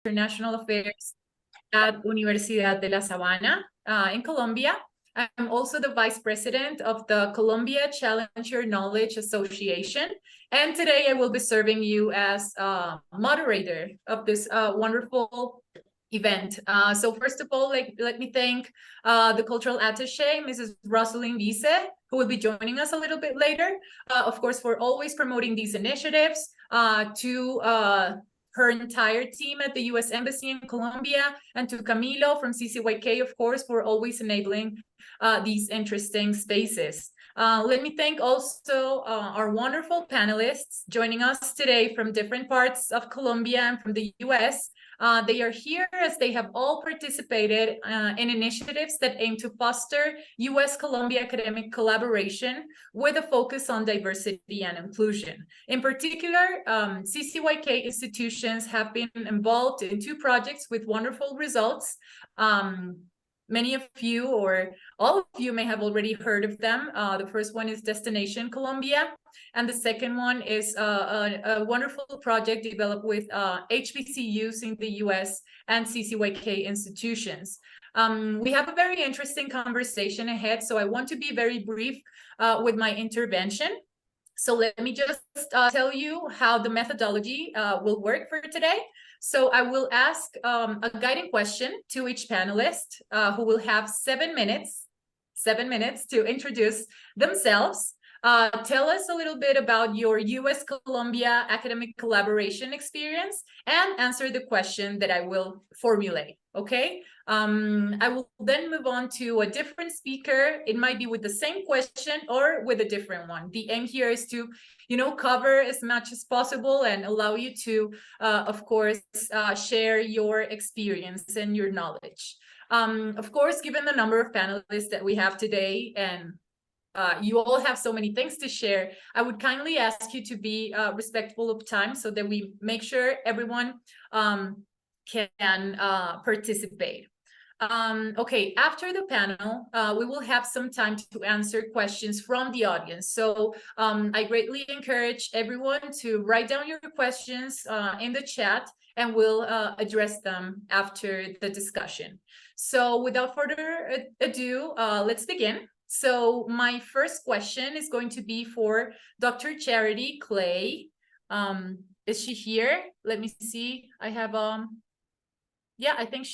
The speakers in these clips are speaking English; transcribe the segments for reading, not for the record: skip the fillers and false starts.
International Affairs at Universidad de La Sabana in Colombia. I'm also the Vice President of the Colombia Challenger Knowledge Association. And today I will be serving you as moderator of this wonderful event. So first of all, let me thank the cultural attaché, Mrs. Rosalyn Wiese, who will be joining us a little bit later, of course, for always promoting these initiatives, to her entire team at the US Embassy in Colombia, and to Camilo from CCYK, of course, for always enabling these interesting spaces. Let me thank also our wonderful panelists joining us today from different parts of Colombia and from the US. They are here as they have all participated in initiatives that aim to foster US-Colombia academic collaboration with a focus on diversity and inclusion. In particular, CCYK institutions have been involved in 2 projects with wonderful results. Many of you or all of you may have already heard of them. The first one is Destination Colombia, and the second one is a wonderful project developed with HBCUs in the US and CCYK institutions. We have a very interesting conversation ahead, so I want to be very brief with my intervention. So let me just tell you how the methodology will work for today. So I will ask a guiding question to each panelist, who will have 7 minutes to introduce themselves. Tell us a little bit about your US-Colombia academic collaboration experience and answer the question that I will formulate, okay? I will then move on to a different speaker. It might be with the same question or with a different one. The aim here is to, cover as much as possible and allow you to, of course, share your experience and your knowledge. Of course, given the number of panelists that we have today, and you all have so many things to share, I would kindly ask you to be respectful of time so that we make sure everyone can participate. Okay, after the panel, we will have some time to answer questions from the audience. So I greatly encourage everyone to write down your questions in the chat, and we'll address them after the discussion. So without further ado, let's begin. So my first question is going to be for Dr. Charity Clay. Is she here? Let me see. I have yeah, I think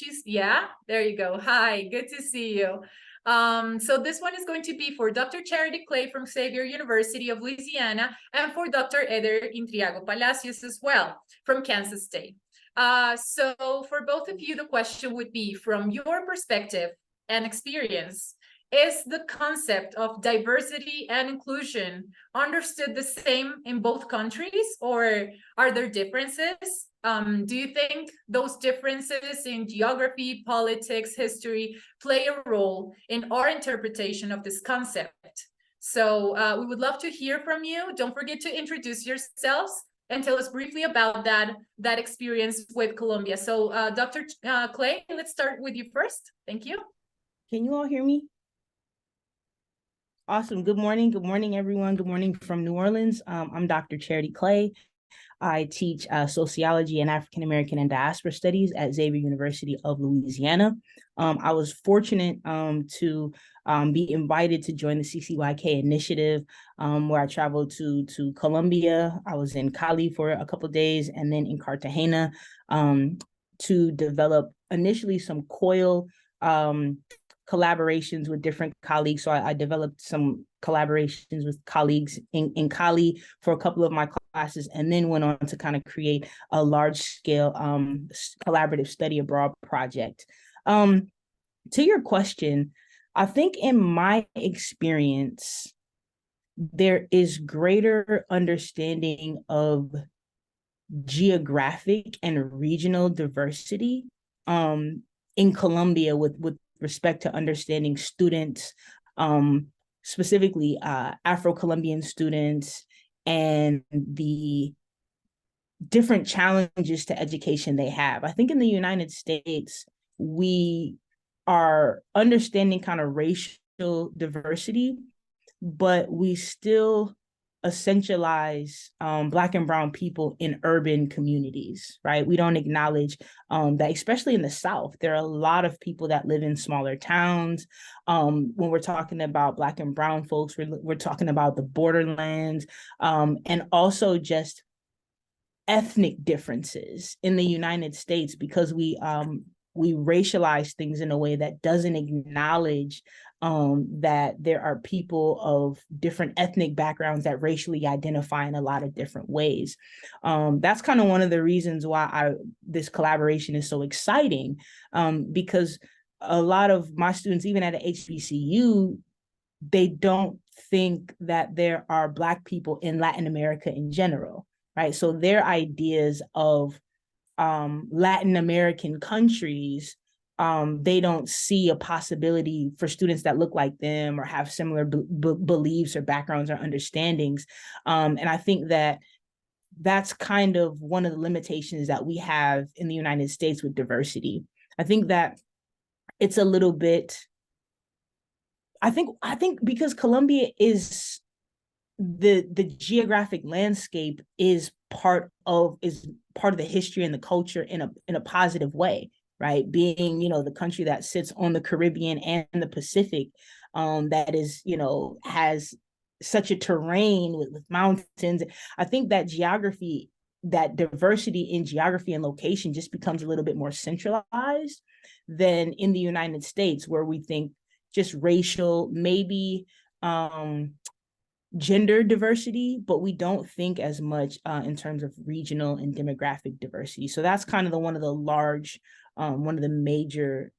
there you go. Hi, good to see you. So this one is going to be for Dr. Charity Clay from Xavier University of Louisiana, and for Dr. Eder Intriago Palacios as well from Kansas State. So for both of you, the question would be, from your perspective and experience, is the concept of diversity and inclusion understood the same in both countries, or are there differences? Do you think those differences in geography, politics, history play a role in our interpretation of this concept? So we would love to hear from you. Don't forget to introduce yourselves and tell us briefly about that experience with Colombia. So Dr. Clay, let's start with you first. Thank you. Can you all hear me? Awesome. Good morning. Good morning, everyone. Good morning from New Orleans. I'm Dr. Charity Clay. I teach sociology and African American and diaspora studies at Xavier University of Louisiana. I was fortunate to be invited to join the CCYK initiative, where I traveled to Colombia. I was in Cali for a couple of days, and then in Cartagena to develop initially some COIL collaborations with different colleagues. So I developed some collaborations with colleagues in Cali for a couple of my classes, and then went on to kind of create a large-scale collaborative study abroad project. To your question, I think in my experience, there is greater understanding of geographic and regional diversity in Colombia with respect to understanding students, specifically Afro-Colombian students, and the different challenges to education they have. I think in the United States, we are understanding kind of racial diversity, but we still essentialize Black and brown people in urban communities, right? We don't acknowledge that, especially in the South, there are a lot of people that live in smaller towns. When we're talking about Black and brown folks, we're talking about the borderlands, and also just ethnic differences in the United States, because we racialize things in a way that doesn't acknowledge that there are people of different ethnic backgrounds that racially identify in a lot of different ways. That's kind of one of the reasons why this collaboration is so exciting, because a lot of my students, even at a HBCU, they don't think that there are Black people in Latin America in general, right? So their ideas of Latin American countries, they don't see a possibility for students that look like them or have similar beliefs or backgrounds or understandings. And I think that that's kind of one of the limitations that we have in the United States with diversity. I think that it's a little bit, I think because Colombia is the geographic landscape is part of the history and the culture in a positive way, right? Being, the country that sits on the Caribbean and the Pacific, that is, has such a terrain with mountains. I think that geography, that diversity in geography and location just becomes a little bit more centralized than in the United States, where we think just racial, maybe gender diversity, but we don't think as much in terms of regional and demographic diversity. So that's kind of one of the major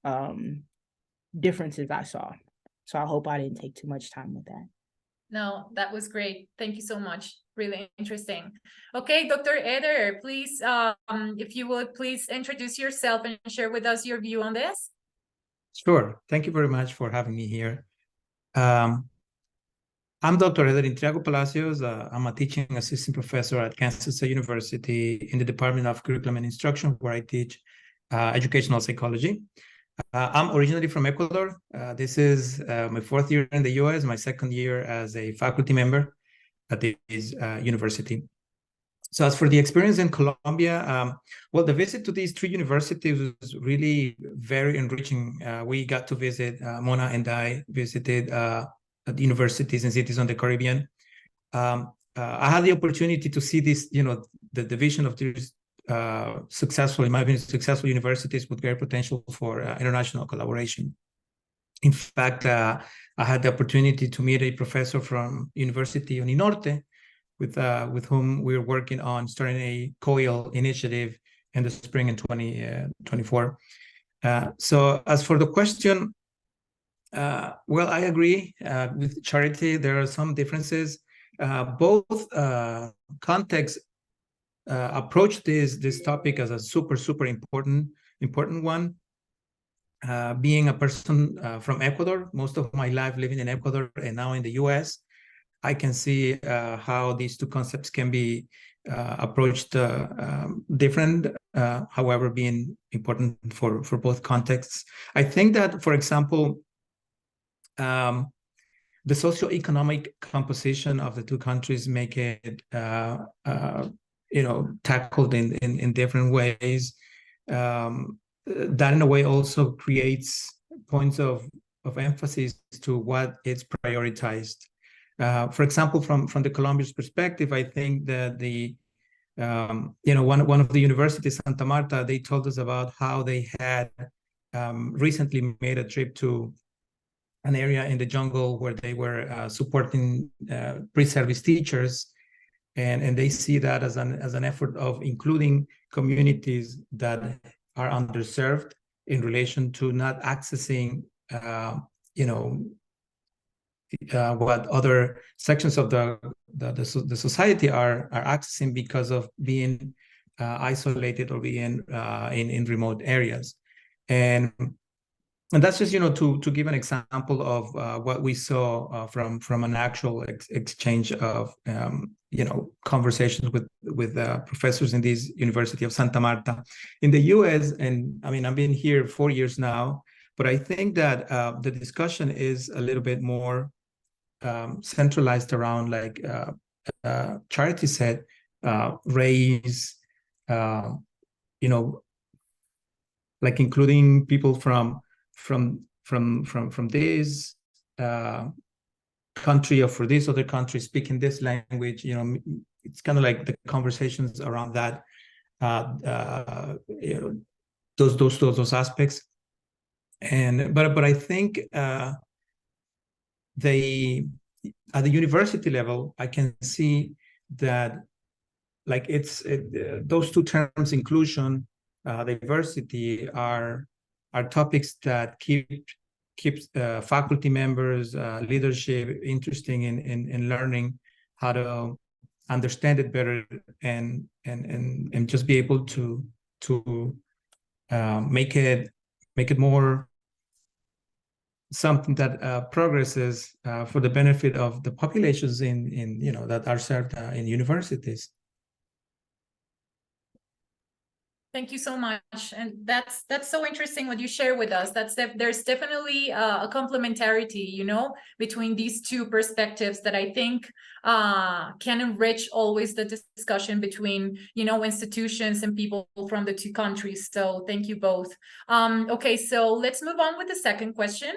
differences I saw. So I hope I didn't take too much time with that. No, that was great. Thank you so much. Really interesting. Okay, Dr. Eder, please, if you would please introduce yourself and share with us your view on this. Sure. Thank you very much for having me here. I'm Dr. Eder Intriago Palacios. I'm a teaching assistant professor at Kansas State University in the Department of Curriculum and Instruction, where I teach educational psychology. I'm originally from Ecuador. This is my 4th year in the US, my 2nd year as a faculty member at this university. So as for the experience in Colombia, well, the visit to these 3 universities was really very enriching. We got to visit, Mona and I visited the universities and cities on the Caribbean. I had the opportunity to see this, the division of these successful, in my opinion, successful universities with great potential for international collaboration. In fact, I had the opportunity to meet a professor from University Uninorte, with whom we're working on starting a COIL initiative in the spring in 2024. So as for the question, well, I agree with Charity. There are some differences. Both contexts approach this topic as a super important one. Being a person from Ecuador, most of my life living in Ecuador and now in the US, I can see how these 2 concepts can be approached different, however, being important for both contexts. I think that, for example, the socioeconomic composition of the 2 countries make it, tackled in different ways. That in a way also creates points of emphasis to what is prioritized. For example, from the Colombia's perspective, I think that one of the universities, Santa Marta, they told us about how they had recently made a trip to an area in the jungle where they were supporting pre-service teachers, and they see that as an effort of including communities that are underserved in relation to not accessing what other sections of the society are accessing because of being isolated or being in remote areas. And that's just, to give an example of what we saw from an actual exchange of, conversations with professors in this University of Santa Marta. In the US, and I mean, I've been here 4 years now, but I think that the discussion is a little bit more centralized around Charity said, race, like including people from this country or for this other country speaking this language. It's kind of like the conversations around that, those aspects. But I think at the university level, I can see that like those two terms, inclusion, diversity, are topics that keeps faculty members, leadership interested in learning how to understand it better and just be able to make it more something that progresses for the benefit of the populations in that are served in universities. Thank you so much, and that's so interesting what you share with us. There's definitely a complementarity, between these two perspectives that I think can enrich always the discussion between institutions and people from the two countries. So thank you both. Okay, so let's move on with the second question.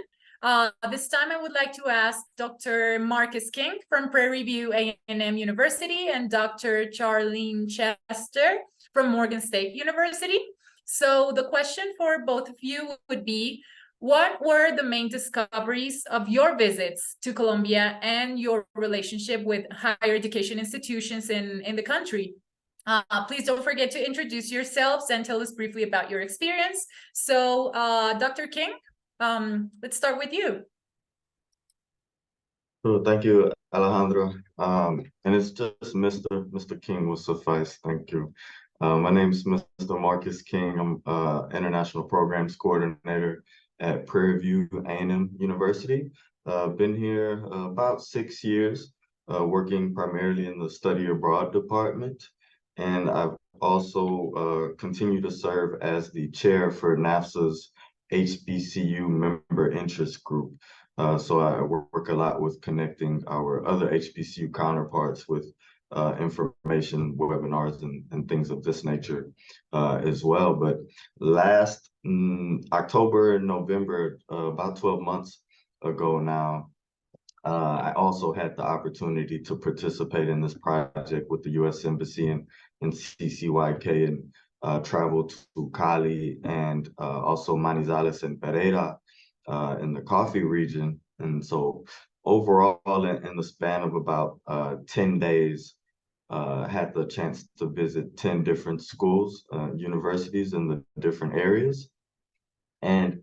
This time I would like to ask Dr. Marcus King from Prairie View A&M University and Dr. Charlene Chester from Morgan State University. So the question for both of you would be, what were the main discoveries of your visits to Colombia and your relationship with higher education institutions in the country? Please don't forget to introduce yourselves and tell us briefly about your experience. So Dr. King, let's start with you. So thank you, Alejandro. And it's just Mr. King will suffice. Thank you. My name is Mr. Marcus King. I'm International Programs Coordinator at Prairie View A&M University. Been here about 6 years, working primarily in the study abroad department. And I've also continued to serve as the chair for NAFSA's HBCU member interest group. So I work a lot with connecting our other HBCU counterparts with information, webinars, and things of this nature as well. But last October, November, about 12 months ago now, I also had the opportunity to participate in this project with the US Embassy and CCYK and travel to Cali and also Manizales and Pereira in the coffee region. And so overall, in the span of about 10 days, had the chance to visit 10 different schools, universities in the different areas. And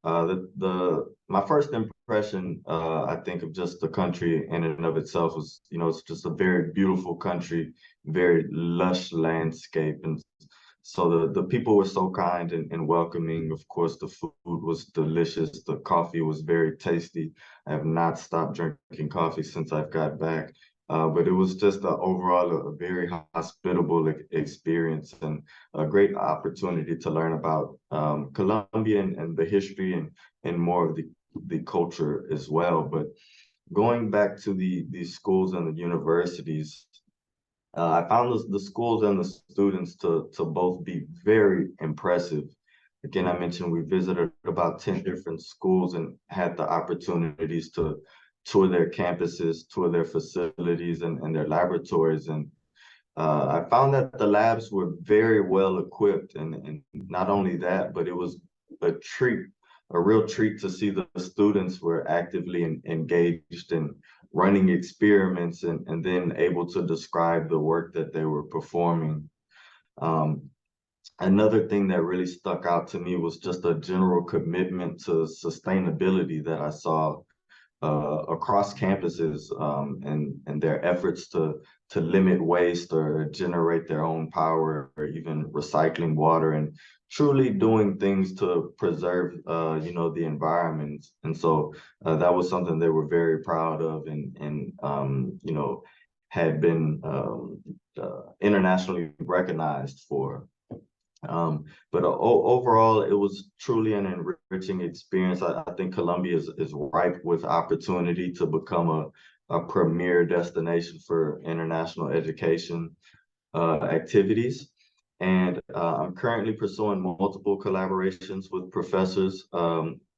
my first impression, I think, of just the country in and of itself was, it's just a very beautiful country, very lush landscape. And so the people were so kind and welcoming. Of course, the food was delicious. The coffee was very tasty. I have not stopped drinking coffee since I've got back. But it was just overall a very hospitable experience and a great opportunity to learn about Colombia and the history and more of the culture as well. But going back to the schools and the universities, I found the schools and the students to both be very impressive. Again, I mentioned we visited about 10 different schools and had the opportunities to tour their campuses, tour their facilities and their laboratories. And I found that the labs were very well equipped. And not only that, but it was a real treat to see the students were actively engaged in running experiments and then able to describe the work that they were performing. Another thing that really stuck out to me was just a general commitment to sustainability that I saw across campuses and their efforts to limit waste or generate their own power or even recycling water and truly doing things to preserve the environment. And so that was something they were very proud of and had been internationally recognized for. But overall, it was truly an enriching experience. I think Colombia is ripe with opportunity to become a premier destination for international education activities. And I'm currently pursuing multiple collaborations with professors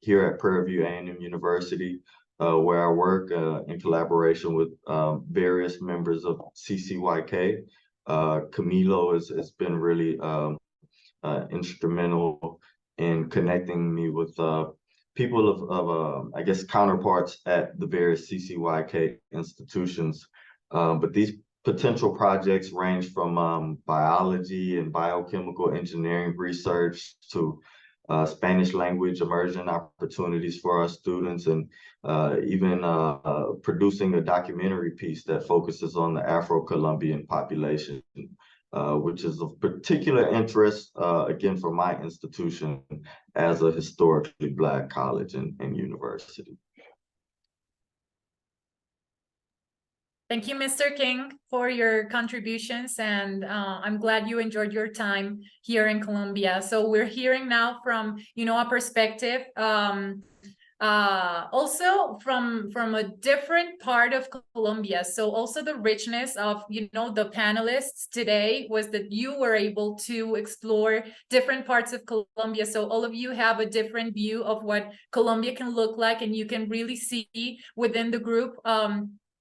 here at Prairie View A&M University, where I work in collaboration with various members of CCYK. Camilo has been really instrumental in connecting me with people of I guess, counterparts at the various CCYK institutions. But these potential projects range from biology and biochemical engineering research to Spanish language immersion opportunities for our students, and even producing a documentary piece that focuses on the Afro-Colombian population, which is of particular interest, again, for my institution as a historically Black college and university. Thank you, Mr. King, for your contributions, and I'm glad you enjoyed your time here in Colombia. So we're hearing now from, a perspective, also from a different part of Colombia. So also the richness of, the panelists today was that you were able to explore different parts of Colombia. So all of you have a different view of what Colombia can look like, and you can really see within the group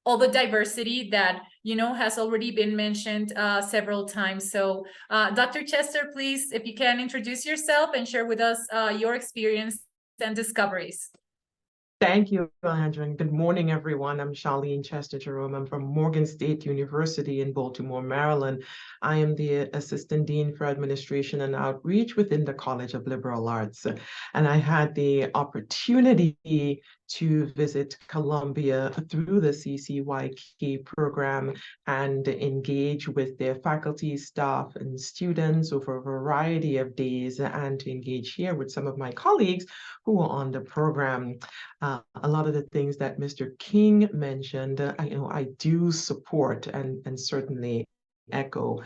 all the diversity that, has already been mentioned several times. So Dr. Chester, please, if you can introduce yourself and share with us your experience and discoveries. Thank you, Alejandra, and good morning, everyone. I'm Charlene Chester Jerome. I'm from Morgan State University in Baltimore, Maryland. I am the Assistant Dean for Administration and Outreach within the College of Liberal Arts. And I had the opportunity to visit Colombia through the CCYK program and engage with their faculty, staff, and students over a variety of days, and to engage here with some of my colleagues who are on the program. A lot of the things that Mr. King mentioned, I do support and certainly echo.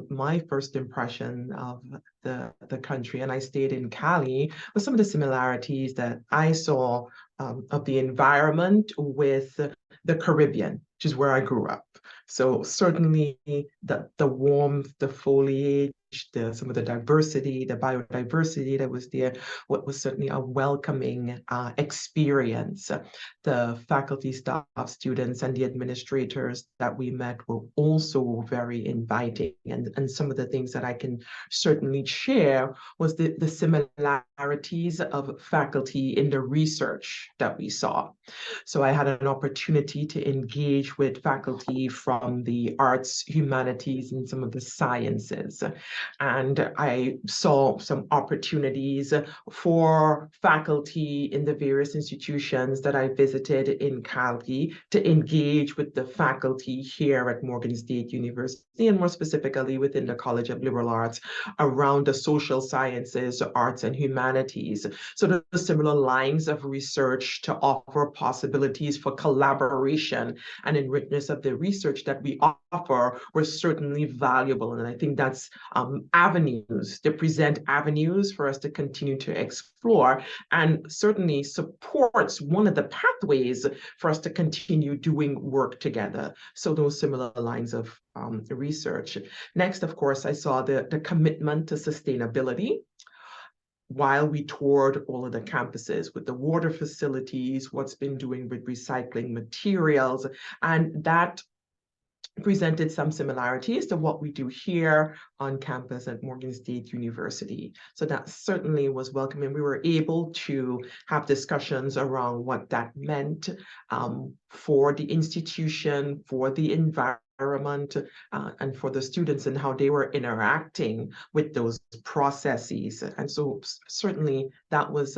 My first impression of the country, and I stayed in Cali, was some of the similarities that I saw of the environment with the Caribbean, which is where I grew up. So certainly the warmth, the foliage, some of the diversity, the biodiversity that was there, what was certainly a welcoming experience. The faculty, staff, students, and the administrators that we met were also very inviting. And some of the things that I can certainly share was the similarities of faculty in the research that we saw. So I had an opportunity to engage with faculty from the arts, humanities, and some of the sciences. And I saw some opportunities for faculty in the various institutions that I visited in Cali to engage with the faculty here at Morgan State University, and more specifically within the College of Liberal Arts, around the social sciences, arts, and humanities. So there are similar lines of research to offer possibilities for collaboration and enrichment of the research that we offer were certainly valuable. And I think that's avenues, to present avenues for us to continue to explore, and certainly supports one of the pathways for us to continue doing work together. So those similar lines of research. Next, of course, I saw the commitment to sustainability. While we toured all of the campuses with the water facilities, what's been doing with recycling materials, and that presented some similarities to what we do here on campus at Morgan State University. So that certainly was welcoming. We were able to have discussions around what that meant for the institution, for the environment, and for the students, and how they were interacting with those processes. And so certainly that was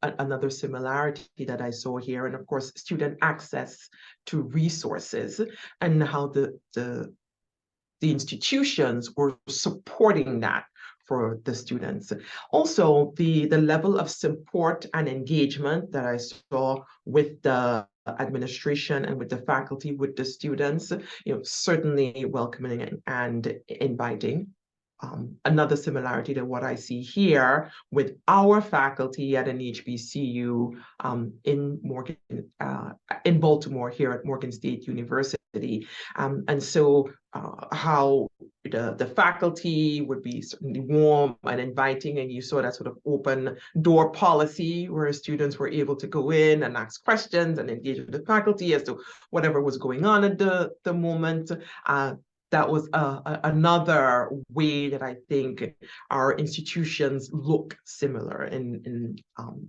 another similarity that I saw here. And of course, student access to resources, and how the institutions were supporting that for the students. Also, the level of support and engagement that I saw with the administration and with the faculty, with the students, certainly welcoming and inviting. another similarity to what I see here with our faculty at an HBCU in Baltimore here at Morgan State University. And so how the faculty would be certainly warm and inviting, and you saw that sort of open door policy where students were able to go in and ask questions and engage with the faculty as to whatever was going on at the moment. That was another way that I think our institutions look similar in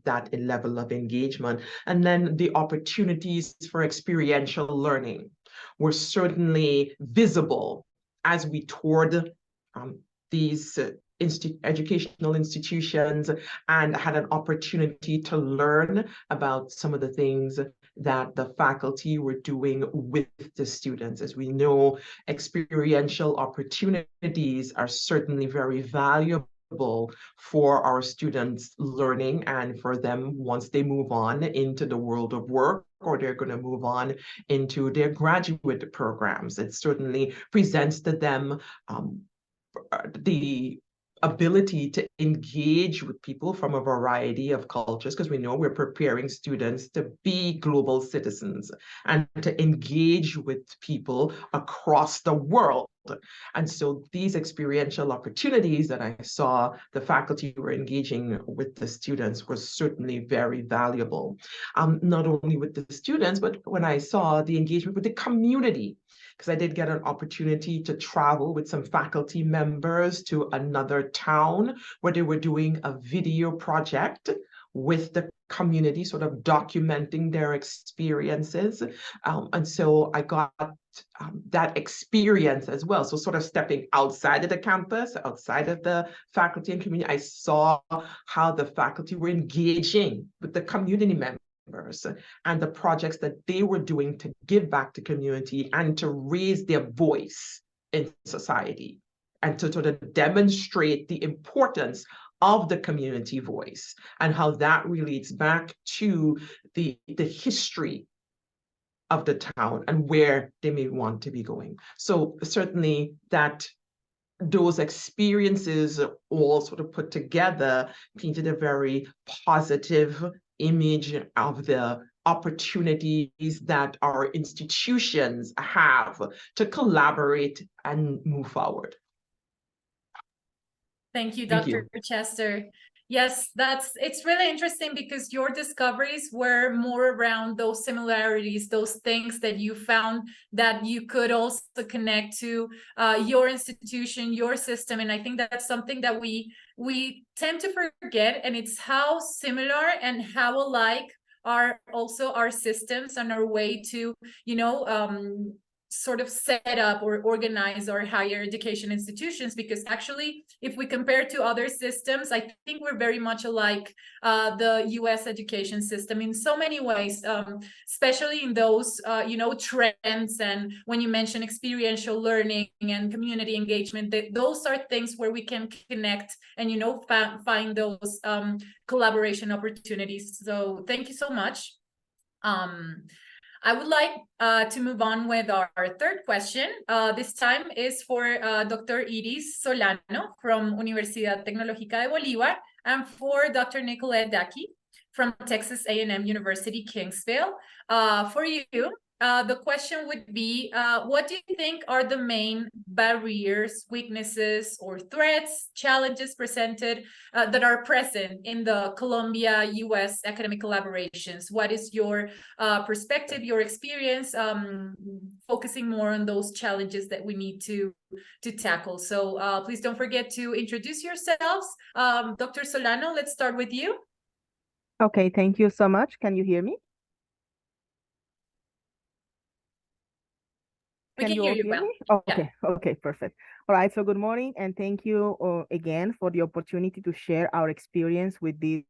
that level of engagement. And then the opportunities for experiential learning were certainly visible as we toured these educational institutions and had an opportunity to learn about some of the things that the faculty were doing with the students. As we know, experiential opportunities are certainly very valuable for our students' learning and for them once they move on into the world of work, or they're going to move on into their graduate programs. It certainly presents to them the ability to engage with people from a variety of cultures, because we know we're preparing students to be global citizens and to engage with people across the world. And so these experiential opportunities that I saw the faculty were engaging with the students was certainly very valuable. Not only with the students, but when I saw the engagement with the community, because I did get an opportunity to travel with some faculty members to another town where they were doing a video project with the community, sort of documenting their experiences. And so I got that experience as well. So sort of stepping outside of the campus, outside of the faculty and community, I saw how the faculty were engaging with the community members and the projects that they were doing to give back to community and to raise their voice in society and to sort of demonstrate the importance of the community voice and how that relates back to the history of the town and where they may want to be going. So certainly that those experiences all sort of put together painted a very positive image of the opportunities that our institutions have to collaborate and move forward. Thank you, Dr. Chester. Yes, it's really interesting because your discoveries were more around those similarities, those things that you found that you could also connect to your institution, your system. And I think that's something that we tend to forget, and it's how similar and how alike are also our systems and our way to, sort of set up or organize our higher education institutions, because actually if we compare to other systems, I think we're very much alike the US education system in so many ways, especially in those trends. And when you mention experiential learning and community engagement, those are things where we can connect and find those collaboration opportunities. So thank you so much. I would like to move on with our third question. This time is for Dr. Iris Solano from Universidad Tecnológica de Bolívar and for Dr. Nicolette Daki from Texas A&M University, Kingsville. For you, the question would be, what do you think are the main barriers, weaknesses, or threats, challenges presented that are present in the Colombia-US academic collaborations? What is your perspective, your experience, focusing more on those challenges that we need to tackle? So please don't forget to introduce yourselves. Dr. Solano, let's start with you. Okay, thank you so much. Can you hear me? Can you hear me? Oh, okay, yeah. Okay, perfect. All right, so good morning, and thank you again for the opportunity to share our experience with these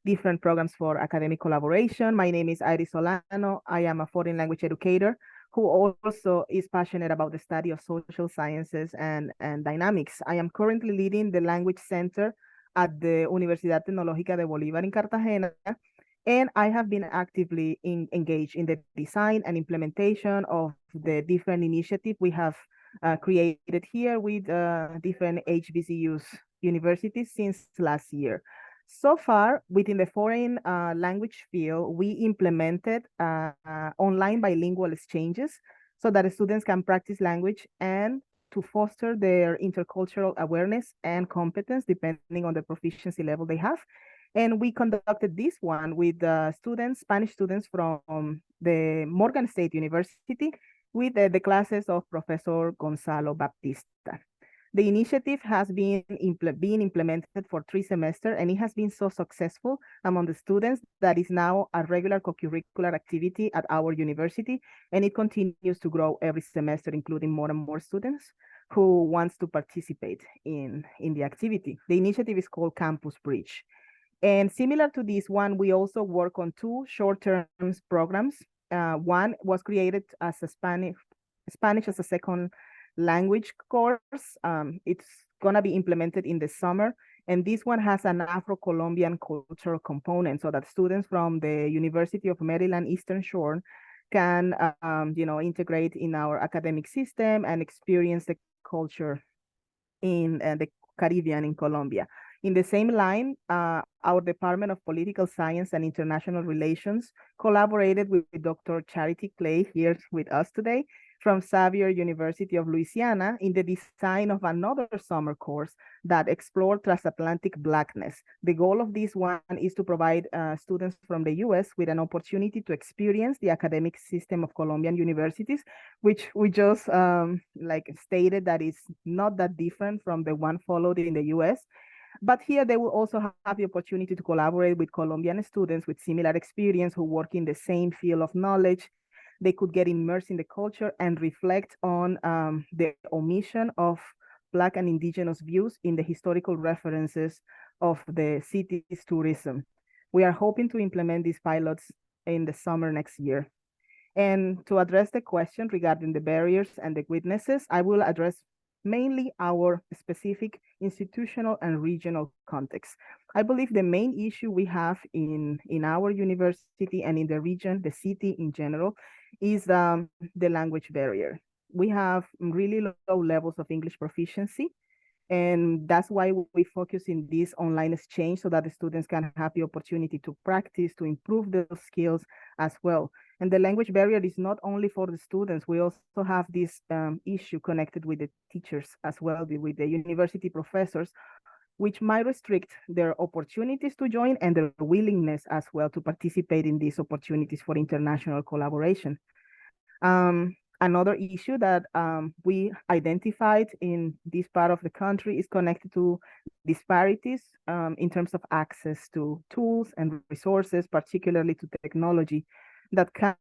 different programs for academic collaboration. My name is Iris Solano. I am a foreign language educator who also is passionate about the study of social sciences and dynamics. I am currently leading the Language Center at the Universidad Tecnológica de Bolívar in Cartagena, and I have been actively engaged in the design and implementation of the different initiatives we have created here with different HBCUs universities since last year. So far, within the foreign language field, we implemented online bilingual exchanges so that students can practice language and to foster their intercultural awareness and competence depending on the proficiency level they have. And we conducted this one with students, Spanish students from the Morgan State University with the classes of Professor Gonzalo Baptista. The initiative has been implemented for 3 semesters, and it has been so successful among the students that is now a regular co-curricular activity at our university, and it continues to grow every semester, including more and more students who wants to participate in the activity. The initiative is called Campus Bridge. And similar to this one, we also work on 2 short-term programs. One was created as a Spanish as a second language course. It's gonna be implemented in the summer. And this one has an Afro-Colombian cultural component so that students from the University of Maryland Eastern Shore can, integrate in our academic system and experience the culture in the Caribbean in Colombia. In the same line, our Department of Political Science and International Relations collaborated with Dr. Charity Clay here with us today from Xavier University of Louisiana in the design of another summer course that explored transatlantic Blackness. The goal of this one is to provide students from the US with an opportunity to experience the academic system of Colombian universities, which we just stated that is not that different from the one followed in the US. But here they will also have the opportunity to collaborate with Colombian students with similar experience who work in the same field of knowledge. They could get immersed in the culture and reflect on the omission of Black and Indigenous views in the historical references of the city's tourism. We are hoping to implement these pilots in the summer next year. And to address the question regarding the barriers and the witnesses, I will address mainly our specific institutional and regional context. I believe the main issue we have in our university and in the region, the city in general, is the language barrier. We have really low levels of English proficiency, and that's why we focus in this online exchange so that the students can have the opportunity to practice, to improve those skills as well. And the language barrier is not only for the students, we also have this issue connected with the teachers as well, with the university professors, which might restrict their opportunities to join and their willingness as well to participate in these opportunities for international collaboration. Another issue that we identified in this part of the country is connected to disparities in terms of access to tools and resources, particularly to technology, that can.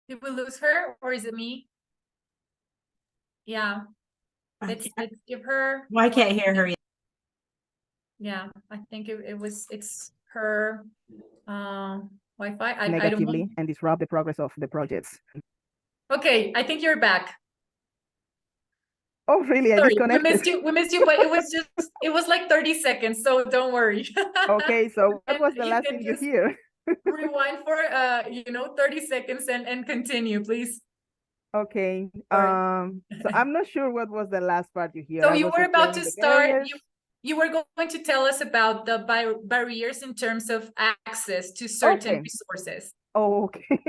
Did we lose her, or is it me? Yeah, let's give her. Well, I can't hear her. Yeah, I think it's her Wi-Fi. I don't Negatively know. and disrupt the progress of the projects. Okay, I think you're back. Oh, really? I Sorry, disconnected. we missed you, but it was like 30 seconds, so don't worry. Okay, so what was the And last can thing you just hear? rewind for 30 seconds and continue, please. Okay. Sorry. So I'm not sure what was the last part you hear. So I you was were about explaining to the start, barriers. you were going to tell us about the barriers in terms of access to certain Okay. resources. Oh, okay.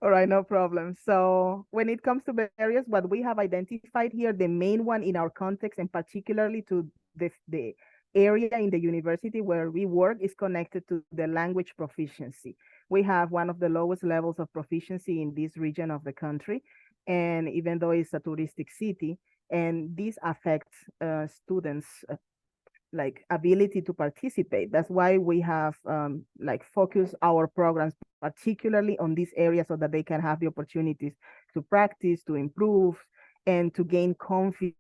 All right, no problem. So when it comes to barriers, what we have identified here, the main one in our context, and particularly to the area in the university where we work, is connected to the language proficiency. We have one of the lowest levels of proficiency in this region of the country. And even though it's a touristic city, and this affects students' ability to participate. That's why we have focused our programs particularly on this area so that they can have the opportunities to practice, to improve, and to gain confidence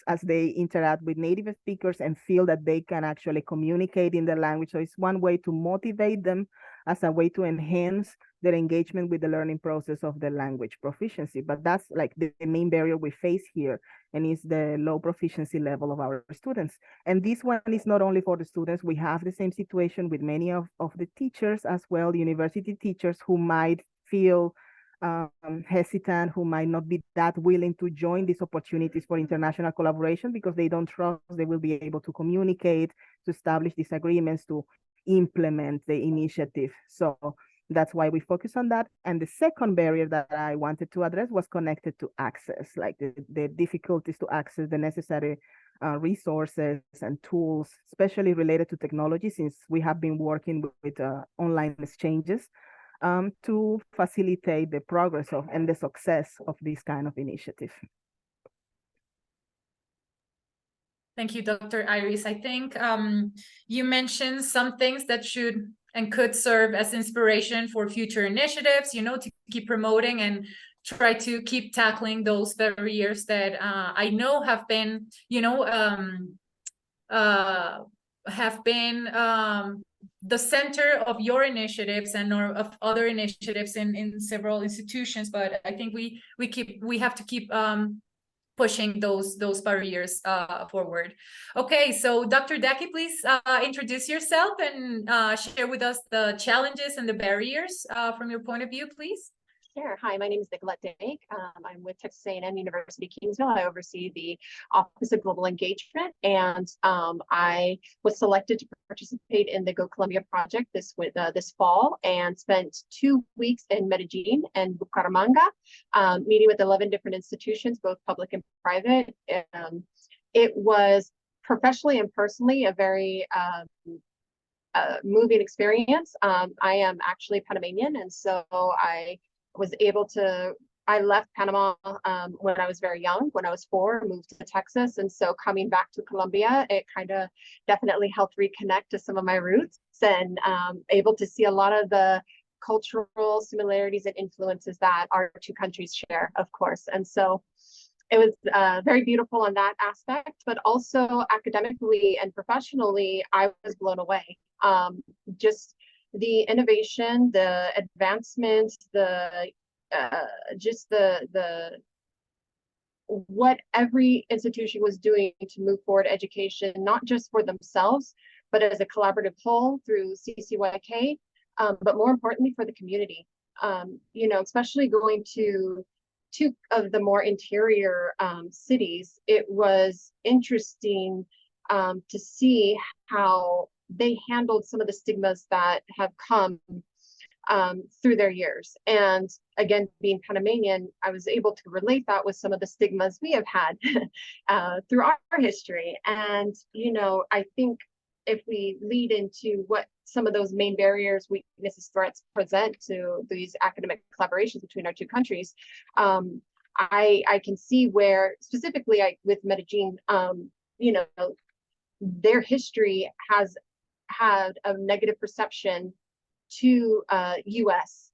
as they interact with native speakers and feel that they can actually communicate in their language. So it's one way to motivate them as a way to enhance their engagement with the learning process of the language proficiency. But that's like the main barrier we face here, and is the low proficiency level of our students. And this one is not only for the students. We have the same situation with many of the teachers as well, university teachers who might feel hesitant, who might not be that willing to join these opportunities for international collaboration because they don't trust they will be able to communicate, to establish these agreements, to implement the initiative. So that's why we focus on that. And the second barrier that I wanted to address was connected to access, like the difficulties to access the necessary resources and tools, especially related to technology, since we have been working with online exchanges to facilitate the progress of and the success of this kind of initiative. Thank you, Dr. Iris. I think you mentioned some things that should and could serve as inspiration for future initiatives, you know, to keep promoting and try to keep tackling those barriers that I know have been, you know, have been the center of your initiatives and or of other initiatives in several institutions. But I think we have to keep pushing those barriers forward. Okay, so Dr. Daki, please introduce yourself and share with us the challenges and the barriers from your point of view, please. Sure. Hi, my name is Nicolette Dake. I'm with Texas A&M University Kingsville. I oversee the Office of Global Engagement, and I was selected to participate in the Go Colombia project this fall, and spent 2 weeks in Medellin and Bucaramanga, meeting with 11 different institutions, both public and private. It was professionally and personally a very moving experience. I am actually Panamanian, and so I left Panama when I was very young, when I was 4, moved to Texas. And so coming back to Colombia, it kind of definitely helped reconnect to some of my roots, and able to see a lot of the cultural similarities and influences that our two countries share, of course. And so it was very beautiful on that aspect, but also academically and professionally, I was blown away. Just the innovation, the advancement, what every institution was doing to move forward education, not just for themselves, but as a collaborative whole through CCYK, but more importantly for the community. You know, especially going to 2 of the more interior cities, it was interesting to see how they handled some of the stigmas that have come through their years. And again, being Panamanian, I was able to relate that with some of the stigmas we have had through our history. And, you know, I think if we lead into what some of those main barriers, weaknesses, threats present to these academic collaborations between our two countries, I can see where specifically with Medellin, you know, their history has had a negative perception to US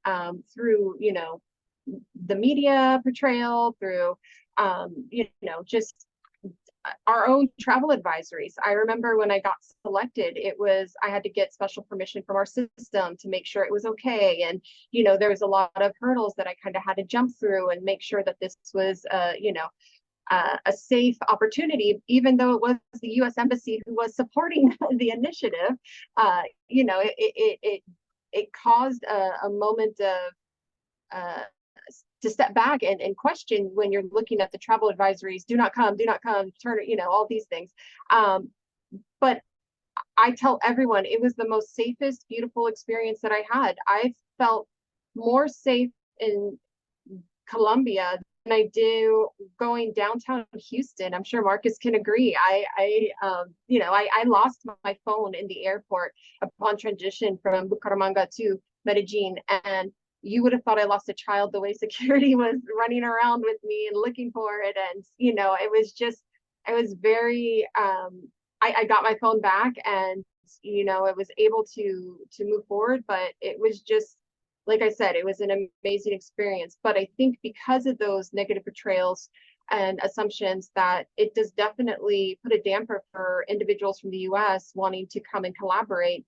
through, you know, the media portrayal, through, you know, just our own travel advisories. I remember when I got selected, I had to get special permission from our system to make sure it was okay. And, you know, there was a lot of hurdles that I kind of had to jump through and make sure that this was, you know, a safe opportunity, even though it was the US Embassy who was supporting the initiative. You know, it caused a moment of to step back and question when you're looking at the travel advisories, do not come, turn, you know, all these things. But I tell everyone it was the most safest, beautiful experience that I had. I felt more safe in Colombia than I do going downtown Houston. I'm sure Marcus can agree. You know, I lost my phone in the airport upon transition from Bucaramanga to Medellin, and you would have thought I lost a child the way security was running around with me and looking for it. And, you know, it was very, I got my phone back, and, you know, I was able to move forward, but it was just, like I said, it was an amazing experience. But I think because of those negative portrayals, and assumptions that it does definitely put a damper for individuals from the US wanting to come and collaborate.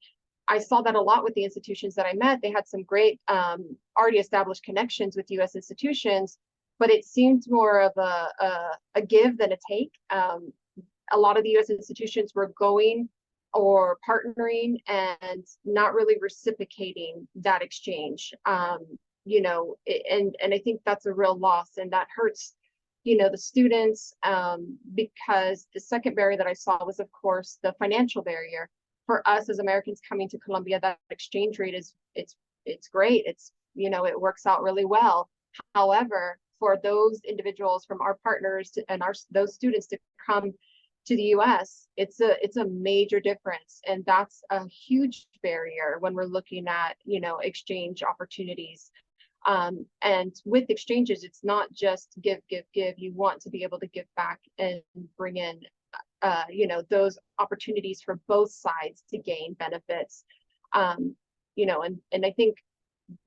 I saw that a lot with the institutions that I met. They had some great already established connections with US institutions, but it seemed more of a give than a take. A lot of the US institutions were going or partnering and not really reciprocating that exchange. You know, and I think that's a real loss, and that hurts, you know, the students, because the second barrier that I saw was, of course, the financial barrier. For us as Americans coming to Colombia, that exchange rate is it's great. It's, you know, it works out really well. However, for those individuals from our partners and those students to come to the US, it's a major difference, and that's a huge barrier when we're looking at, you know, exchange opportunities. And with exchanges, it's not just give. You want to be able to give back and bring in, you know, those opportunities for both sides to gain benefits. You know, and I think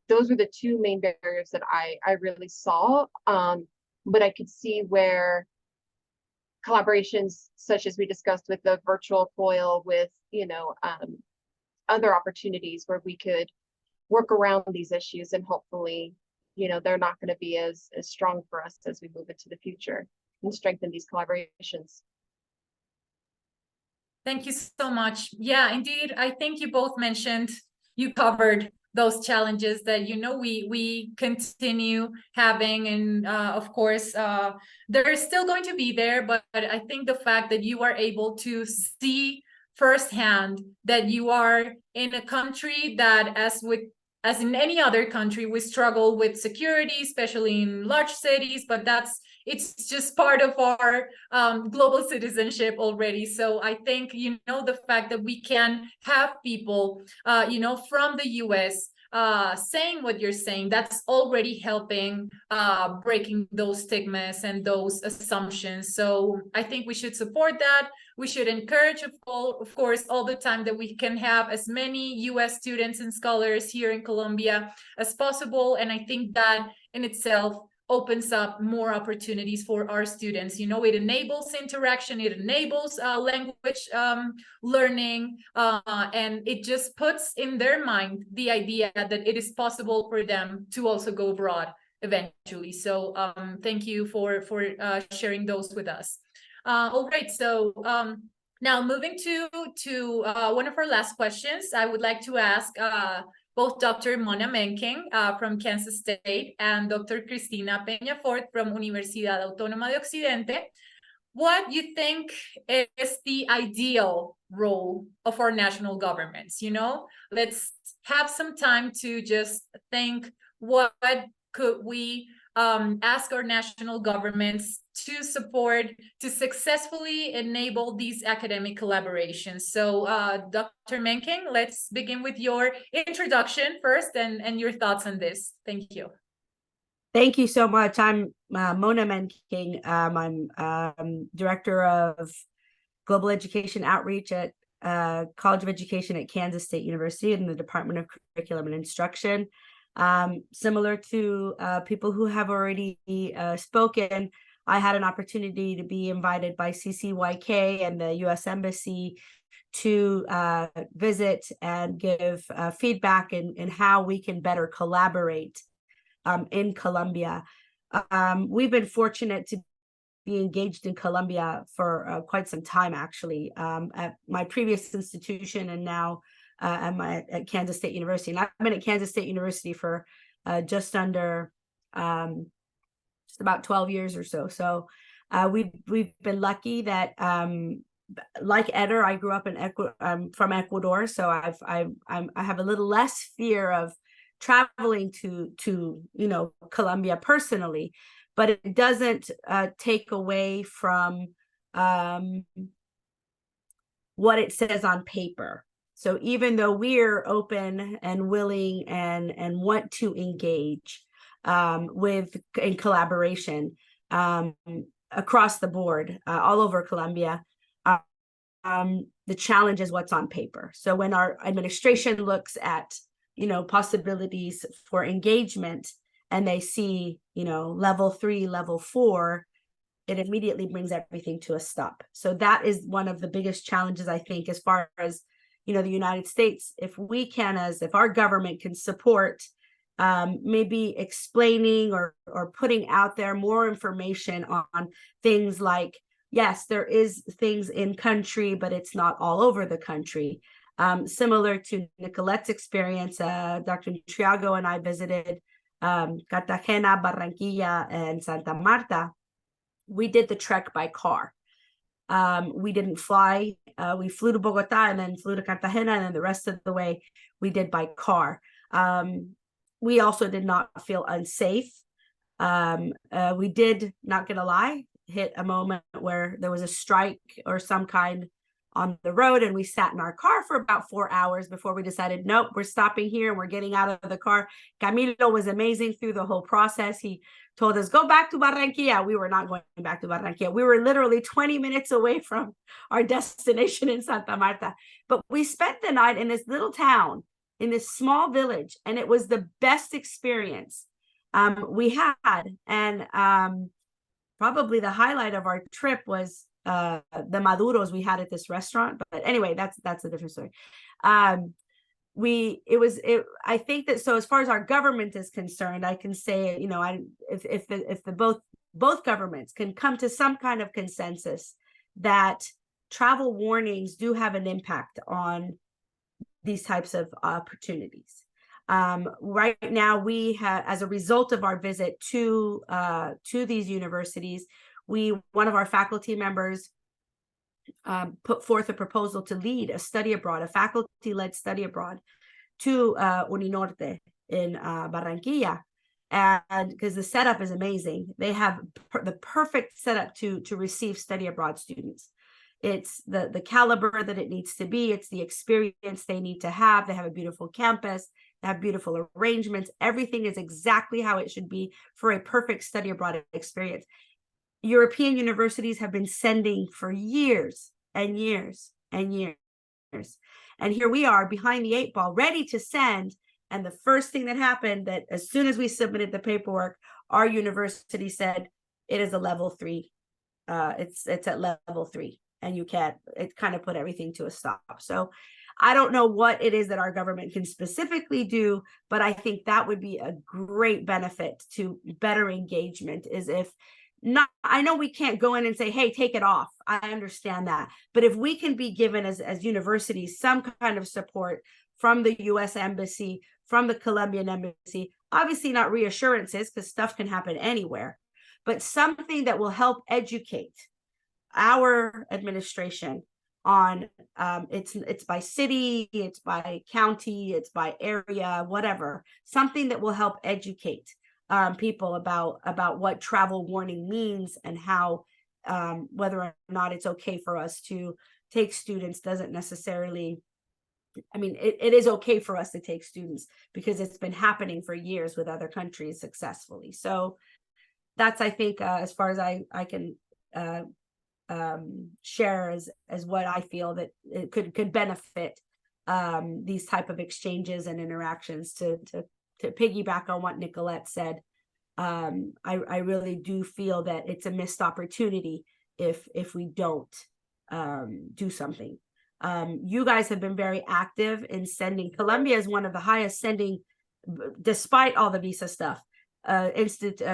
those are the two main barriers that I really saw. But I could see where collaborations such as we discussed with the virtual foil, with, you know, other opportunities where we could work around these issues, and hopefully, you know, they're not going to be as strong for us as we move into the future, and strengthen these collaborations. Thank you so much. Yeah, indeed. I think you both mentioned, you covered those challenges that, you know, we continue having, and of course they're still going to be there, but I think the fact that you are able to see firsthand that you are in a country that, as in any other country, we struggle with security, especially in large cities, but it's just part of our global citizenship already. So I think, you know, the fact that we can have people, you know, from the US saying what you're saying, that's already helping breaking those stigmas and those assumptions. So I think we should support that. We should encourage, of course, all the time that we can have as many US students and scholars here in Colombia as possible. And I think that in itself opens up more opportunities for our students. You know, it enables interaction, it enables language learning, and it just puts in their mind the idea that it is possible for them to also go abroad eventually. So thank you for sharing those with us. All right, so now moving to one of our last questions, I would like to ask both Dr. Mona Menking from Kansas State and Dr. Cristina Peñafort from Universidad Autónoma de Occidente, what you think is the ideal role of our national governments. You know, let's have some time to just think, what could we ask our national governments to support, to successfully enable these academic collaborations. So Dr. Menking, let's begin with your introduction first and your thoughts on this. Thank you. Thank you so much. I'm Mona Menking. I'm Director of Global Education Outreach at College of Education at Kansas State University in the Department of Curriculum and Instruction. Similar to people who have already spoken, I had an opportunity to be invited by CCYK and the US Embassy to visit and give feedback in how we can better collaborate in Colombia. We've been fortunate to be engaged in Colombia for quite some time, actually, at my previous institution, and now at Kansas State University. And I've been at Kansas State University for just under just about 12 years or so. So we've been lucky that, like Eder, I grew up from Ecuador, so I have a little less fear of traveling to you know, Colombia personally, but it doesn't take away from what it says on paper. So even though we're open and willing and want to engage in collaboration across the board, all over Colombia, the challenge is what's on paper. So when our administration looks at, you know, possibilities for engagement, and they see, you know, level 3, level 4, it immediately brings everything to a stop. So that is one of the biggest challenges, I think, as far as, the United States. If we can, if our government can support maybe explaining or putting out there more information on things like, yes, there is things in country, but it's not all over the country. Similar to Nicolette's experience, Dr. Triago and I visited Cartagena, Barranquilla, and Santa Marta. We did the trek by car. We didn't fly. We flew to Bogota and then flew to Cartagena, and then the rest of the way we did by car. We also did not feel unsafe. We did, not gonna lie, hit a moment where there was a strike or some kind on the road, and we sat in our car for about 4 hours before we decided, nope, we're stopping here and we're getting out of the car. Camilo was amazing through the whole process. He told us, go back to Barranquilla. We were not going back to Barranquilla. We were literally 20 minutes away from our destination in Santa Marta. But we spent the night in this little town, in this small village, and it was the best experience we had. And probably the highlight of our trip was the maduros we had at this restaurant. But anyway, that's a different story. I think that, so as far as our government is concerned, I can say, if both governments can come to some kind of consensus that travel warnings do have an impact on these types of opportunities. Right now, we have, as a result of our visit to these universities, one of our faculty members put forth a proposal to lead a study abroad, a faculty-led study abroad to Uninorte in Barranquilla. And because the setup is amazing, they have the perfect setup to receive study abroad students. It's the caliber that it needs to be. It's the experience they need to have. They have a beautiful campus. They have beautiful arrangements. Everything is exactly how it should be for a perfect study abroad experience. European universities have been sending for years and years and years. And here we are behind the 8 ball, ready to send. And the first thing that happened, that as soon as we submitted the paperwork, our university said it is a level 3. It's at level 3. And it kind of put everything to a stop. So I don't know what it is that our government can specifically do, but I think that would be a great benefit to better engagement, is if not, I know we can't go in and say, hey, take it off. I understand that. But if we can be given as universities some kind of support from the US Embassy, from the Colombian Embassy, obviously not reassurances, because stuff can happen anywhere, but something that will help educate our administration on it's by city, it's by county, it's by area, whatever, something that will help educate people about what travel warning means, and how whether or not it's okay for us to take students doesn't necessarily, I mean, it is okay for us to take students because it's been happening for years with other countries successfully. So that's, I think, as far as I can share as what I feel that it could benefit these type of exchanges and interactions. To piggyback on what Nicolette said, I really do feel that it's a missed opportunity if we don't do something. You guys have been very active in sending. Colombia is one of the highest sending, despite all the visa stuff,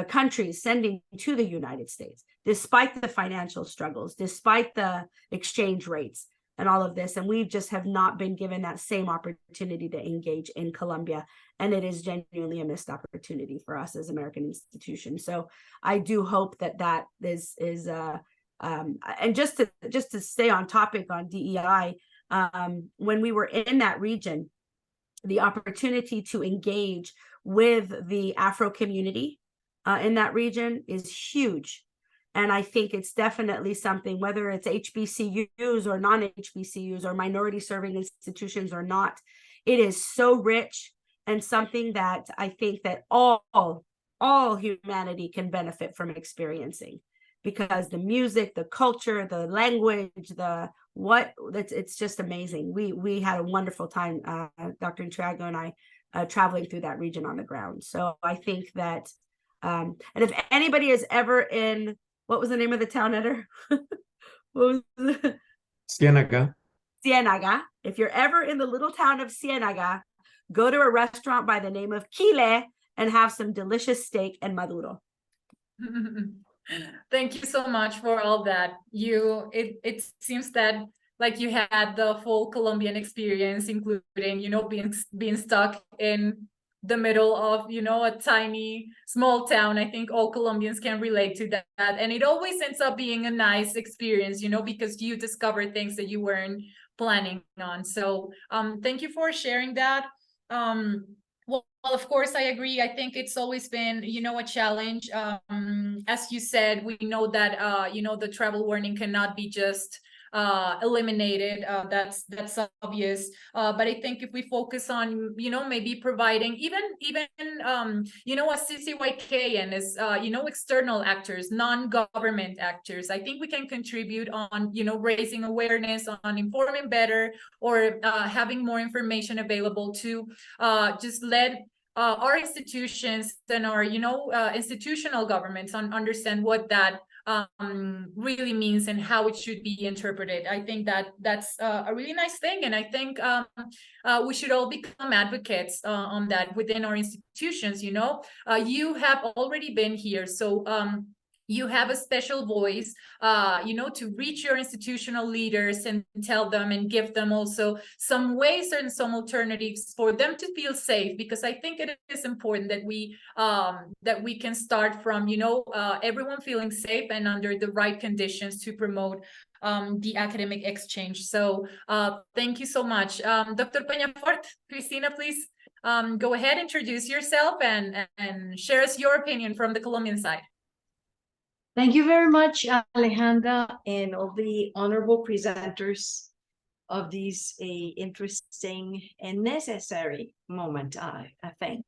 countries sending to the United States, despite the financial struggles, despite the exchange rates and all of this. And we just have not been given that same opportunity to engage in Colombia. And it is genuinely a missed opportunity for us as American institutions. So I do hope that is and just to stay on topic on DEI, when we were in that region, the opportunity to engage with the Afro community in that region is huge. And I think it's definitely something, whether it's HBCUs or non-HBCUs or minority serving institutions or not, it is so rich and something that I think that all humanity can benefit from experiencing, because the music, the culture, the language, it's just amazing. We had a wonderful time, Dr. Intriago and I, traveling through that region on the ground. So I think that, and if anybody is ever in what was the name of the town, Eder? What was Ciénaga. Ciénaga. If you're ever in the little town of Ciénaga, go to a restaurant by the name of Chile and have some delicious steak and maduro. Thank you so much for all that. It seems that like you had the full Colombian experience, including, being stuck in the middle of, a tiny, small town. I think all Colombians can relate to that. And it always ends up being a nice experience, because you discover things that you weren't planning on. So thank you for sharing that. Well, of course, I agree. I think it's always been, a challenge. As you said, we know that, the travel warning cannot be just eliminated. That's obvious. But I think if we focus on, maybe providing even as CCYK and as, external actors, non-government actors, I think we can contribute on, raising awareness, on informing better, or having more information available to just let our institutions and our, institutional governments understand what that really means and how it should be interpreted. I think that's a really nice thing, and I think we should all become advocates on that within our institutions. You have already been here, so you have a special voice, to reach your institutional leaders and tell them and give them also some ways and some alternatives for them to feel safe, because I think it is important that we can start from, everyone feeling safe and under the right conditions to promote the academic exchange. So thank you so much. Dr. Peñafort, Cristina, please go ahead, introduce yourself and share us your opinion from the Colombian side. Thank you very much, Alejandra, and all the honorable presenters of this interesting and necessary moment, I think.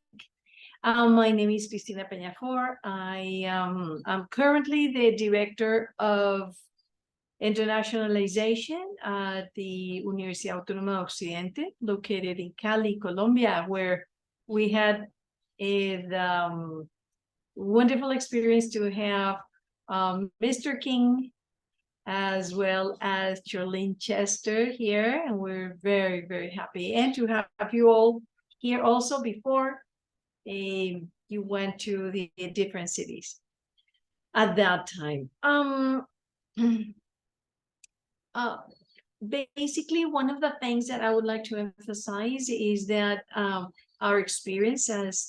My name is Cristina Peñafort. I'm currently the Director of Internationalization at the Universidad Autónoma de Occidente, located in Cali, Colombia, where we had a wonderful experience to have Mr. King, as well as Charlene Chester here, and we're very, very happy. And to have you all here also before you went to the different cities at that time. Basically, one of the things that I would like to emphasize is that our experience as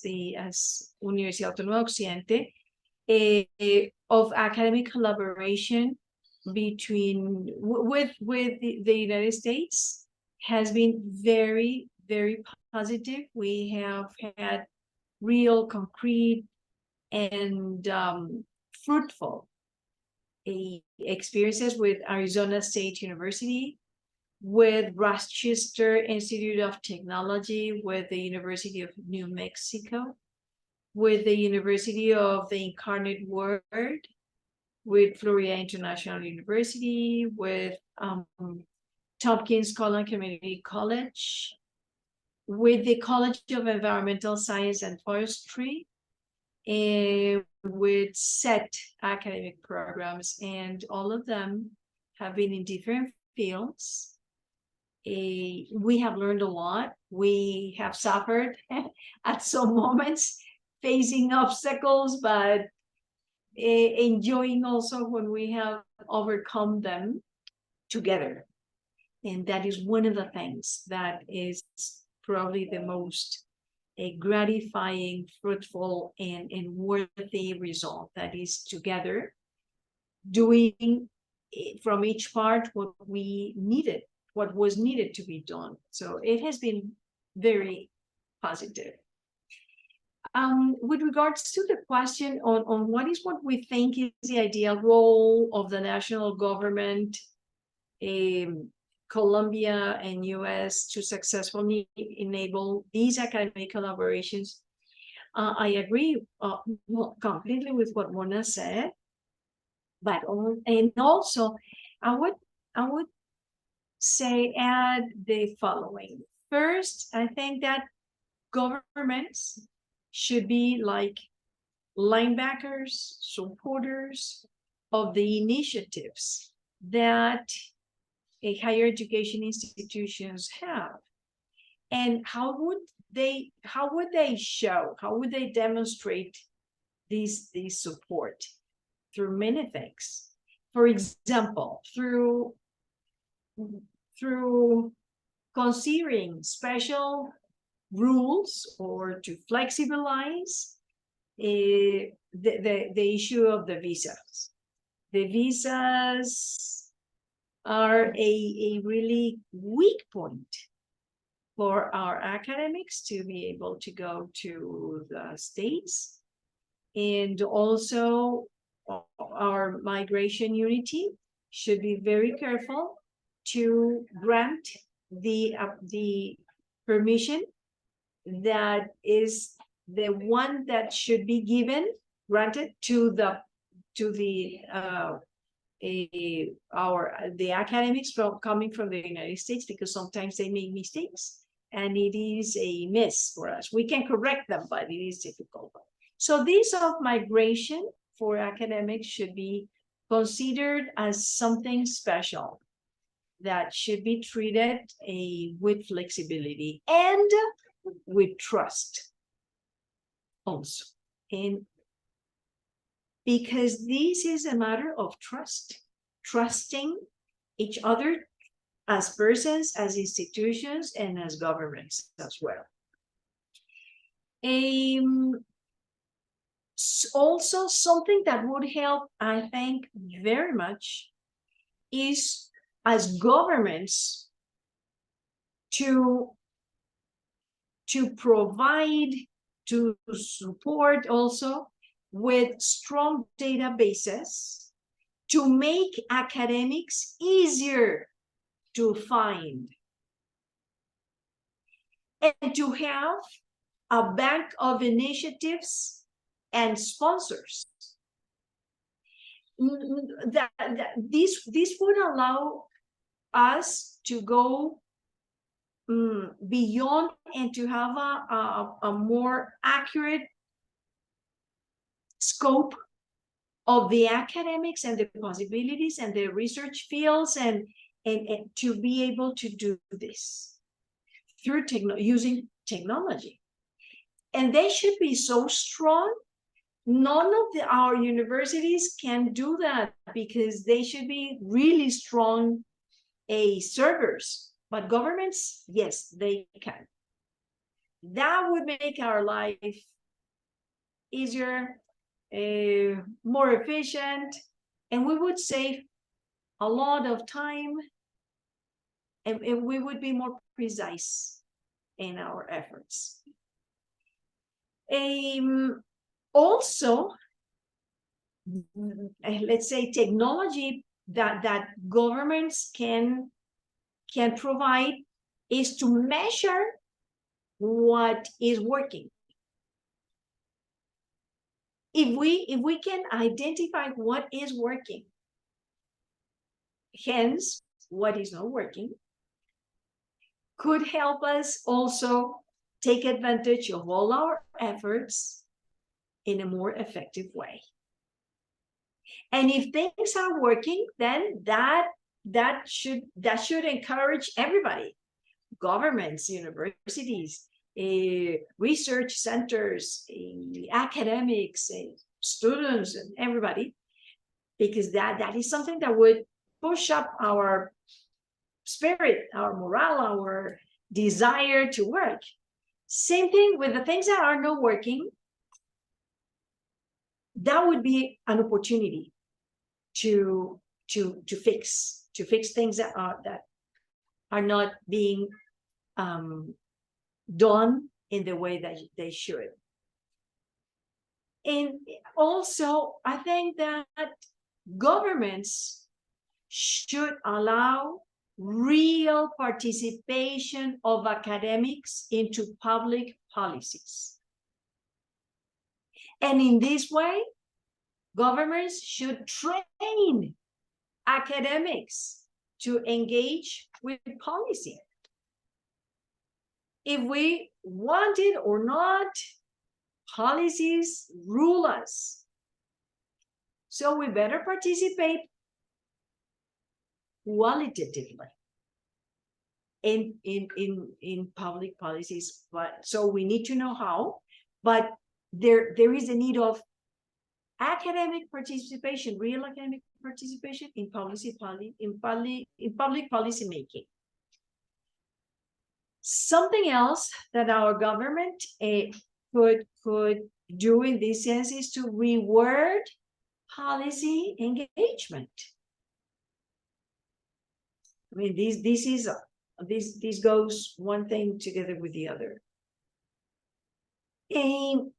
Universidad Autónoma de Occidente of academic collaboration with the United States has been very, very positive. We have had real, concrete, and fruitful experiences with Arizona State University, with Rochester Institute of Technology, with the University of New Mexico, with the University of the Incarnate Word, with Florida International University, with Tompkins College Community College, with the College of Environmental Science and Forestry, and with set academic programs, and all of them have been in different fields. We have learned a lot. We have suffered at some moments, facing obstacles, but enjoying also when we have overcome them together. And that is one of the things that is probably the most gratifying, fruitful, and worthy result, that is together doing from each part what was needed to be done. So it has been very positive. With regards to the question on what we think is the ideal role of the national government, Colombia and US to successfully enable these academic collaborations, I agree completely with what Mona said, but also I would say add the following. First, I think that governments should be like linebackers, supporters, of the initiatives that higher education institutions have, and how would they show, how would they demonstrate this support? Through many things. For example, through considering special rules or to flexibilize the issue of the visas. The visas are a really weak point for our academics to be able to go to the States, and also our migration unity should be very careful to grant the permission that is the one that should be granted to the academics coming from the United States, because sometimes they make mistakes and it is a miss for us. We can correct them, but it is difficult. So this of migration for academics should be considered as something special that should be treated with flexibility and with trust also. And because this is a matter of trust, trusting each other as persons, as institutions, and as governments as well. Also, something that would help, I think, very much is as governments to provide, to support also with strong databases to make academics easier to find, and to have a bank of initiatives and sponsors. This would allow us to go beyond and to have a more accurate scope of the academics and the possibilities and the research fields, and to be able to do this through using technology. And they should be so strong. None of our universities can do that because they should be really strong servers. But governments, yes, they can. That would make our life easier, more efficient, and we would save a lot of time, and we would be more precise in our efforts. Also, let's say technology that governments can provide is to measure what is working. If we can identify what is working, hence what is not working, could help us also take advantage of all our efforts in a more effective way. And if things are working, then that should encourage everybody, governments, universities, research centers, academics, students, and everybody, because that is something that would push up our spirit, our morale, our desire to work. Same thing with the things that are not working. That would be an opportunity to fix things that are not being done in the way that they should. And also, I think that governments should allow real participation of academics into public policies. And in this way, governments should train academics to engage with policy. If we want it or not, policies rule us. So we better participate qualitatively in public policies. But so we need to know how, but there is a need of academic participation, real academic participation in public policy making. Something else that our government could do in this sense is to reward policy engagement. I mean, this goes one thing together with the other. And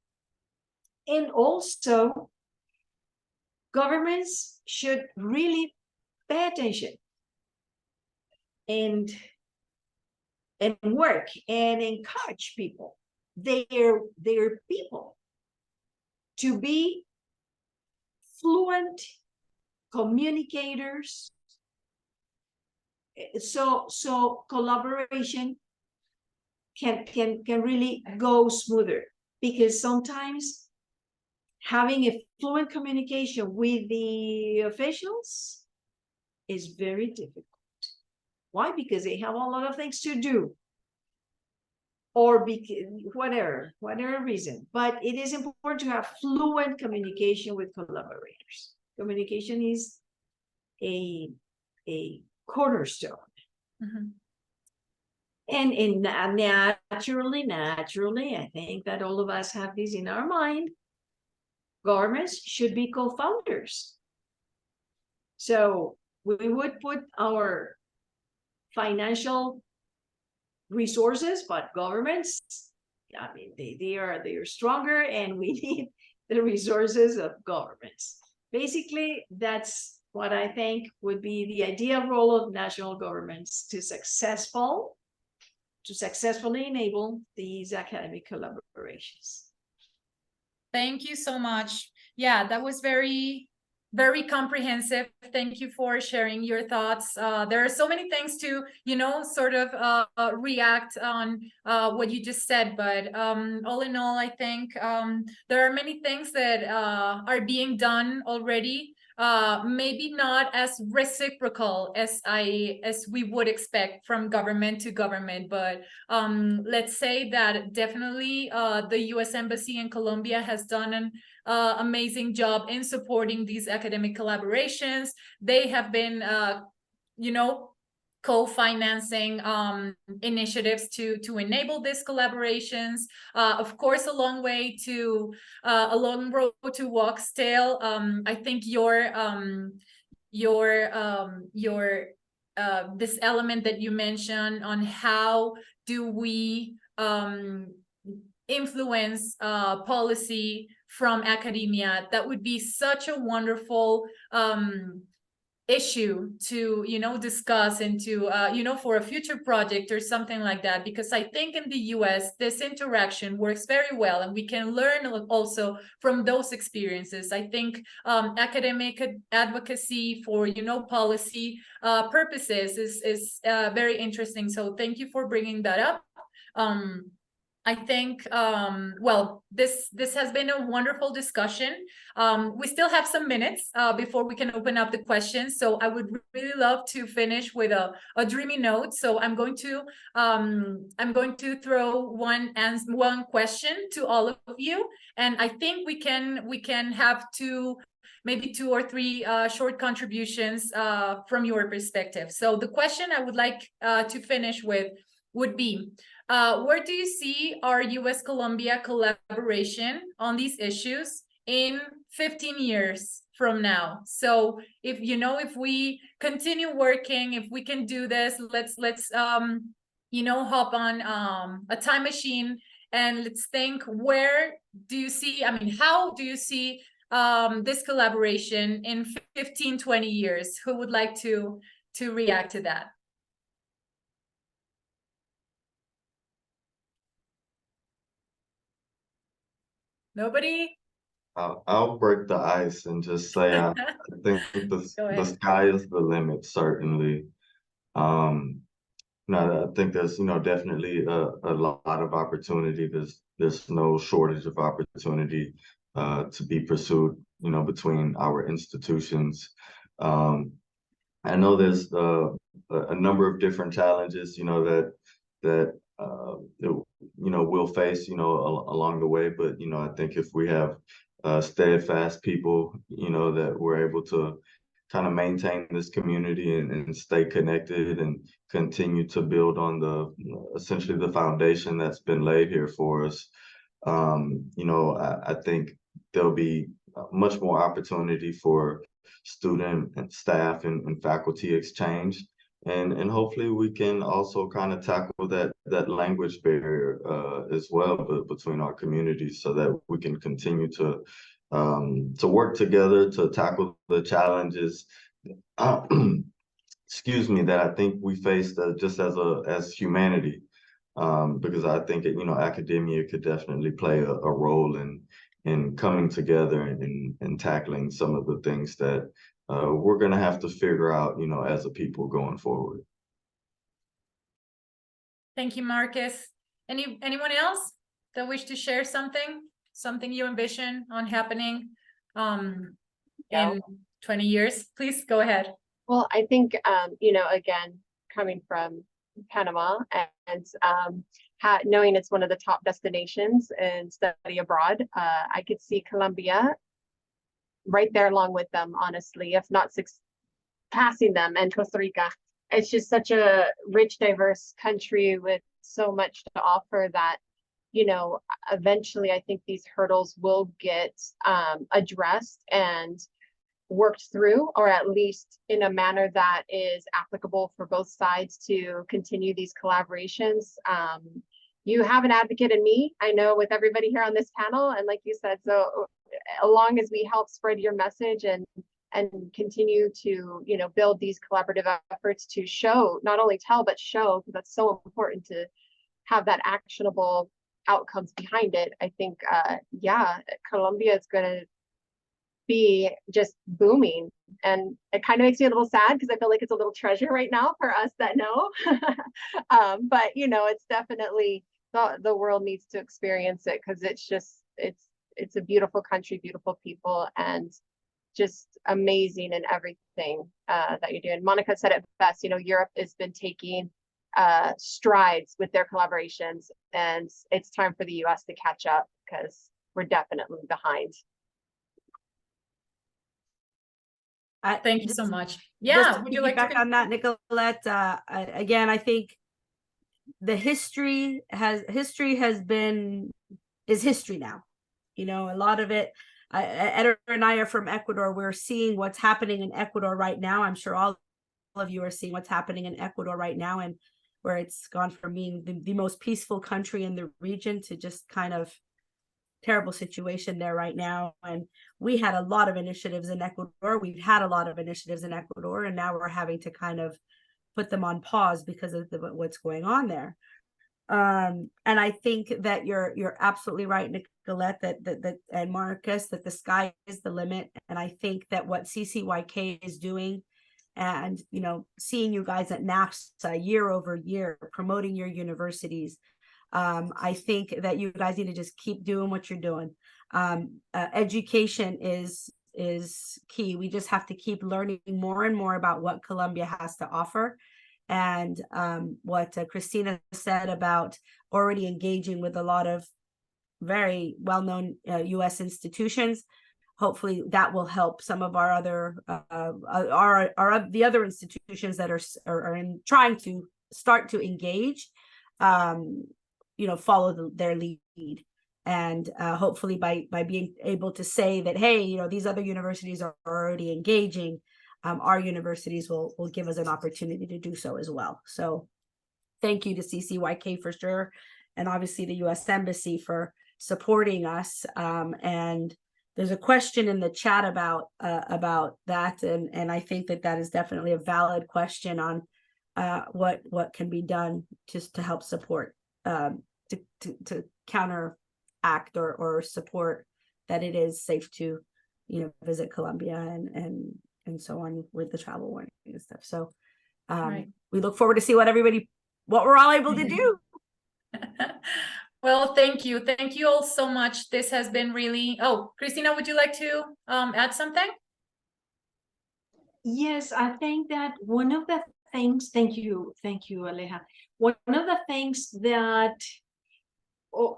also, governments should really pay attention and work and encourage people, their people, to be fluent communicators. So collaboration can really go smoother, because sometimes having a fluent communication with the officials is very difficult. Why? Because they have a lot of things to do, or because whatever reason. But it is important to have fluent communication with collaborators. Communication is a cornerstone. Mm-hmm. And naturally, I think that all of us have this in our mind. Governments should be co-founders. So we would put our financial resources, but governments, I mean, they are stronger, and we need the resources of governments. Basically, that's what I think would be the ideal role of national governments to successfully enable these academic collaborations. Thank you so much. Yeah, that was very, very comprehensive. Thank you for sharing your thoughts. There are so many things to, sort of react on what you just said, but all in all, I think there are many things that are being done already. Maybe not as reciprocal as we would expect from government to government, but let's say that definitely the US Embassy in Colombia has done an amazing job in supporting these academic collaborations. They have been co-financing initiatives to enable these collaborations. Of course, a long road to walk still. I think your this element that you mentioned on how do we influence policy from academia, that would be such a wonderful issue to discuss and to for a future project or something like that, because I think in the US this interaction works very well, and we can learn also from those experiences. I think academic advocacy for policy purposes is very interesting, so thank you for bringing that up. I think, well, this has been a wonderful discussion. We still have some minutes before we can open up the questions. So I would really love to finish with a dreamy note. So I'm going to throw one question to all of you. And I think we can have maybe two or three short contributions from your perspective. So the question I would like to finish with would be, where do you see our US-Colombia collaboration on these issues in 15 years from now? So if we continue working, if we can do this, let's hop on a time machine and let's think, where do you see, how do you see this collaboration in 15, 20 years? Who would like to react to that? Nobody? I'll break the ice and just say I think the sky is the limit, certainly. I think there's definitely a lot of opportunity. There's no shortage of opportunity to be pursued you know, between our institutions. I know there's a number of different challenges, you know, that you know, we'll face, you know, along the way. But, you know, I think if we have steadfast people, you know, that we're able to kind of maintain this community and stay connected and continue to build on the essentially the foundation that's been laid here for us. You know, I think there'll be much more opportunity for student and staff and faculty exchange. And hopefully we can also kind of tackle that language barrier as well, but between our communities, so that we can continue to work together to tackle the challenges, excuse me, that I think we face just as humanity. Because I think you know, academia could definitely play a role in coming together and tackling some of the things that we're going to have to figure out, you know, as a people going forward. Thank you, Marcus. Anyone else that wish to share something you envision on happening in 20 years? Please go ahead. Well, I think, you know, again, coming from Panama and knowing it's one of the top destinations in study abroad, I could see Colombia right there along with them, honestly, if not passing them, and Costa Rica. It's just such a rich, diverse country with so much to offer that, you know, eventually I think these hurdles will get addressed and worked through, or at least in a manner that is applicable for both sides to continue these collaborations. You have an advocate in me, I know, with everybody here on this panel. And like you said, so as long as we help spread your message and continue to, you know, build these collaborative efforts to show, not only tell, but show, because that's so important to have that actionable outcomes behind it. I think, yeah, Colombia is going to be just booming, and it kind of makes me a little sad because I feel like it's a little treasure right now for us that know. But you know, it's definitely the world needs to experience it, because it's just it's a beautiful country, beautiful people, and just amazing in everything that you're doing. Monica said it best, you know, Europe has been taking strides with their collaborations, and it's time for the US to catch up, because we're definitely behind. Thank you so much. Yeah, would you like back on that, Nicolette? Again, I think the history is history now. You know, a lot of it. Eder and I are from Ecuador. We're seeing what's happening in Ecuador right now. I'm sure all of you are seeing what's happening in Ecuador right now, and where it's gone from being the most peaceful country in the region to just kind of terrible situation there right now. And we had a lot of initiatives in Ecuador. We've had a lot of initiatives in Ecuador, and now we're having to kind of put them on pause because of what's going on there. And I think that you're absolutely right, Nicolette, that and Marcus, that the sky is the limit. And I think that what CCYK is doing, and you know, seeing you guys at NAFSA year over year, promoting your universities, I think that you guys need to just keep doing what you're doing. Education is key. We just have to keep learning more and more about what Colombia has to offer. And what Christina said about already engaging with a lot of very well-known US institutions, hopefully that will help some of our other the other institutions that are trying to start to engage, you know, follow their lead. And hopefully by being able to say that, hey, you know, these other universities are already engaging, our universities will give us an opportunity to do so as well. So thank you to CCYK for sure, and obviously the US Embassy for supporting us. And there's a question in the chat about that, and I think that is definitely a valid question on what can be done just to help support, to counteract or support that it is safe to, you know, visit Colombia and so on with the travel warning and stuff. So we look forward to see what we're all able to do. Well, thank you. Thank you all so much. This has been really, oh, Christina, would you like to add something? Yes, I think that one of the things, thank you, Aleja. One of the things that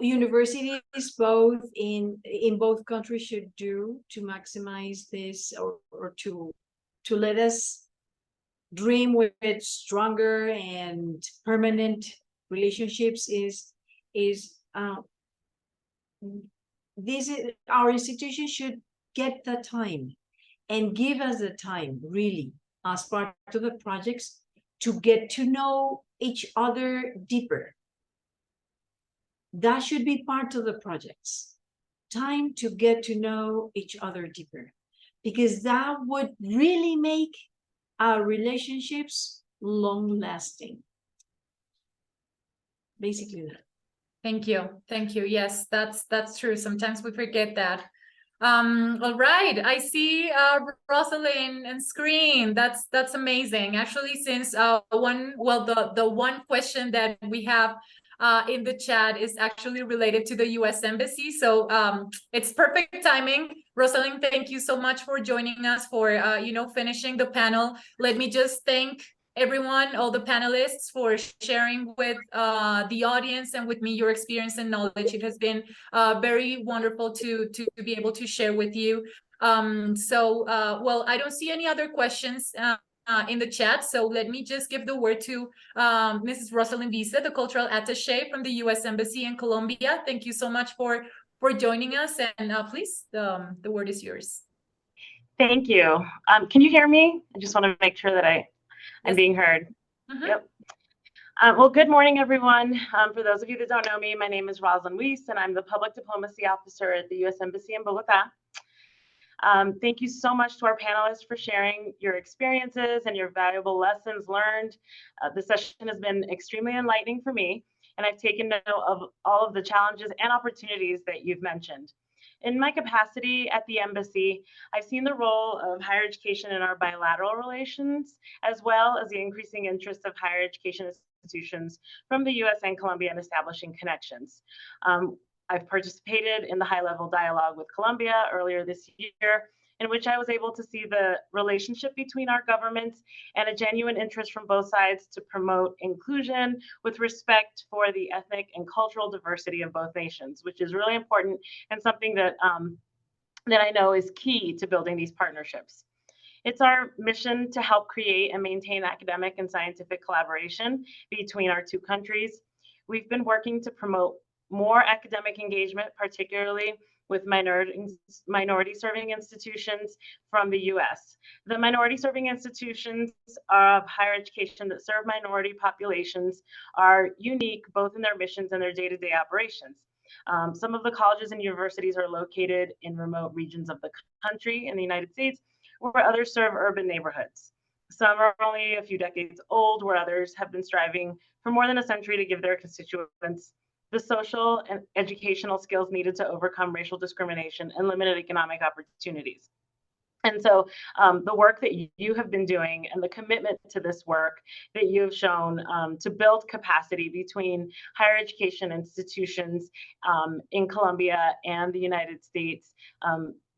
universities both in both countries should do to maximize this or to let us dream with stronger and permanent relationships is our institution should get the time and give us the time, really, as part of the projects, to get to know each other deeper. That should be part of the projects. Time to get to know each other deeper, because that would really make our relationships long-lasting. Basically that. Thank you. Thank you. Yes, that's true. Sometimes we forget that. All right, I see Rosalyn and screen. That's amazing. Actually, since the one question that we have in the chat is actually related to the US Embassy, so it's perfect timing. Rosalyn, thank you so much for joining us, for finishing the panel. Let me just thank everyone, all the panelists, for sharing with the audience and with me your experience and knowledge. It has been very wonderful to be able to share with you. Well, I don't see any other questions in the chat, so let me just give the word to Mrs. Rosalyn Wiese, the Cultural Attaché from the US Embassy in Colombia. Thank you so much for joining us, and please, the word is yours. Thank you. Can you hear me? I just want to make sure that I'm being heard. Yep. Well, good morning, everyone. For those of you that don't know me, my name is Rosalyn Wiese, and I'm the Public Diplomacy Officer at the US Embassy in Bogota. Thank you so much to our panelists for sharing your experiences and your valuable lessons learned. The session has been extremely enlightening for me, and I've taken note of all of the challenges and opportunities that you've mentioned. In my capacity at the embassy, I've seen the role of higher education in our bilateral relations, as well as the increasing interest of higher education institutions from the US and Colombian establishing connections. I've participated in the high-level dialogue with Colombia earlier this year, in which I was able to see the relationship between our governments and a genuine interest from both sides to promote inclusion with respect for the ethnic and cultural diversity of both nations, which is really important and something that, that I know is key to building these partnerships. It's our mission to help create and maintain academic and scientific collaboration between our two countries. We've been working to promote more academic engagement, particularly with minority serving institutions from the US. The minority serving institutions of higher education that serve minority populations are unique both in their missions and their day-to-day operations. Some of the colleges and universities are located in remote regions of the country in the United States, where others serve urban neighborhoods. Some are only a few decades old, where others have been striving for more than a century to give their constituents the social and educational skills needed to overcome racial discrimination and limited economic opportunities. And so the work that you have been doing and the commitment to this work that you have shown to build capacity between higher education institutions in Colombia and the United States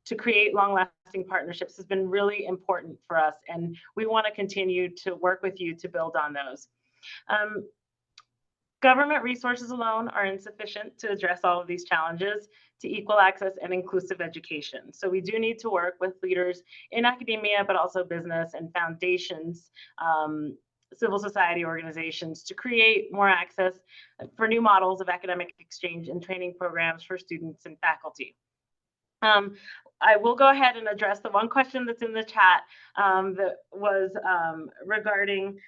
to create long-lasting partnerships has been really important for us. And we want to continue to work with you to build on those. Government resources alone are insufficient to address all of these challenges to equal access and inclusive education. So we do need to work with leaders in academia, but also business and foundations, civil society organizations to create more access for new models of academic exchange and training programs for students and faculty. I will go ahead and address the one question that's in the chat that was regarding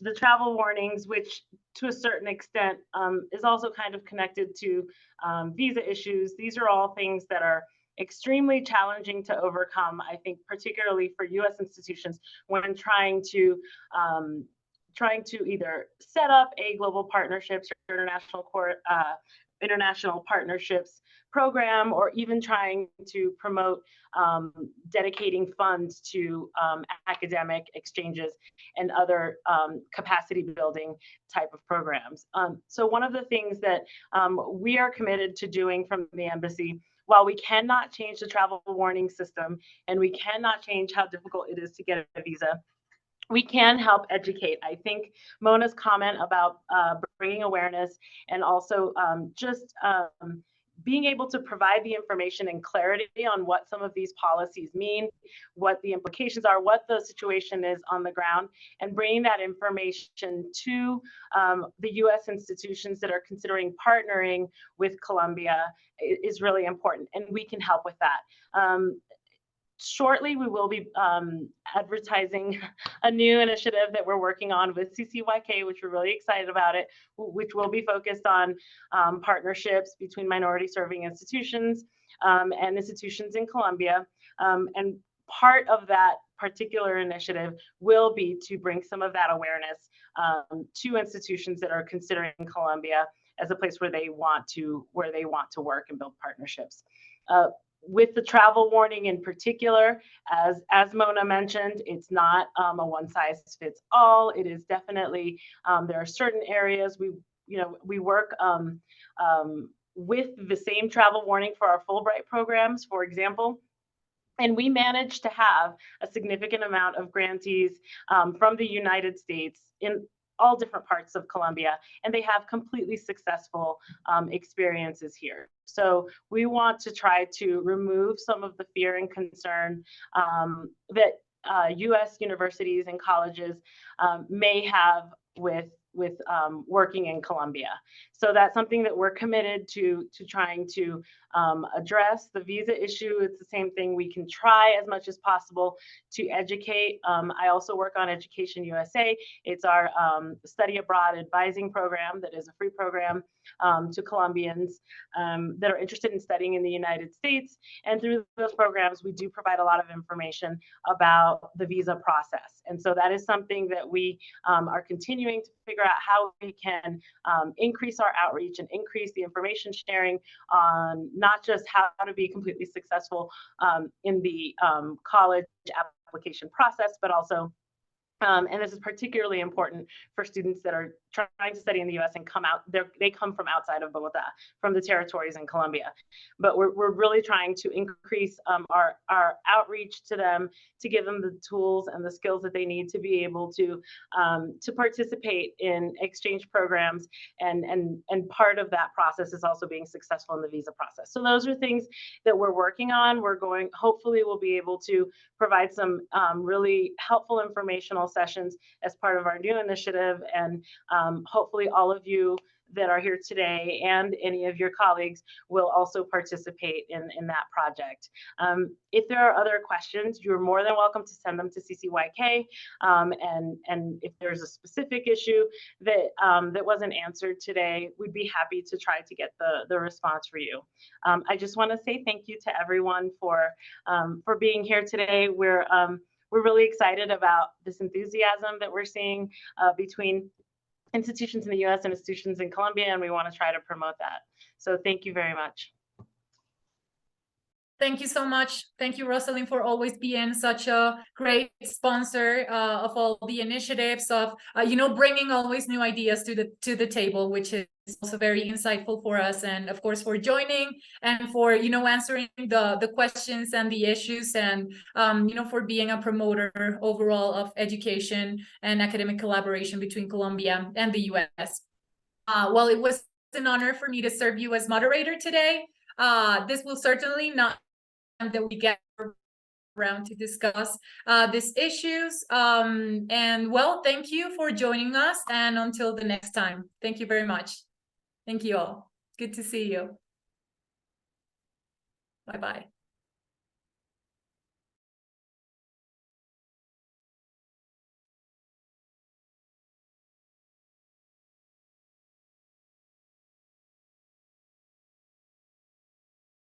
the travel warnings, which to a certain extent is also kind of connected to visa issues. These are all things that are extremely challenging to overcome, I think, particularly for US institutions when trying to either set up a global partnerships or international international partnerships program, or even trying to promote dedicating funds to academic exchanges and other capacity building type of programs. So one of the things that we are committed to doing from the embassy, while we cannot change the travel warning system and we cannot change how difficult it is to get a visa, we can help educate. I think Mona's comment about bringing awareness and also just being able to provide the information and clarity on what some of these policies mean, what the implications are, what the situation is on the ground, and bringing that information to the US institutions that are considering partnering with Colombia is really important, and we can help with that. Shortly, we will be advertising a new initiative that we're working on with CCYK, which we're really excited about it, which will be focused on partnerships between minority serving institutions and institutions in Colombia. And part of that particular initiative will be to bring some of that awareness to institutions that are considering Colombia as a place where they want to work and build partnerships. With the travel warning in particular, as Mona mentioned, it's not a one size fits all. It is definitely, there are certain areas we work with the same travel warning for our Fulbright programs, for example. And we managed to have a significant amount of grantees from the United States in all different parts of Colombia, and they have completely successful experiences here. So we want to try to remove some of the fear and concern that US universities and colleges may have with working in Colombia. So that's something that we're committed to trying to address. The visa issue, it's the same thing. We can try as much as possible to educate. I also work on Education USA. It's our study abroad advising program that is a free program to Colombians that are interested in studying in the United States. And through those programs, we do provide a lot of information about the visa process. And so that is something that we are continuing to figure out how we can increase our outreach and increase the information sharing on not just how to be completely successful in the college application process, but also and this is particularly important for students that are trying to study in the US and they come from outside of Bogota, from the territories in Colombia. But we're really trying to increase our outreach to them, to give them the tools and the skills that they need to be able to participate in exchange programs. And part of that process is also being successful in the visa process. So those are things that we're working on. Hopefully we'll be able to provide some really helpful informational sessions as part of our new initiative, and hopefully all of you that are here today and any of your colleagues will also participate in that project. If there are other questions, you're more than welcome to send them to CCYK, and if there's a specific issue that wasn't answered today, we'd be happy to try to get the response for you. I just want to say thank you to everyone for being here today. We're really excited about this enthusiasm that we're seeing between institutions in the US and institutions in Colombia, and we want to try to promote that. So thank you very much. Thank you so much. Thank you, Rosalyn, for always being such a great sponsor of all the initiatives, of bringing always new ideas to the table, which is also very insightful for us, and of course for joining and for answering the questions and the issues, and for being a promoter overall of education and academic collaboration between Colombia and the US. Well, it was an honor for me to serve you as moderator today. This will certainly not that we get around to discuss these issues. And well, thank you for joining us, and until the next time, thank you very much. Thank you all. Good to see you. Bye-bye.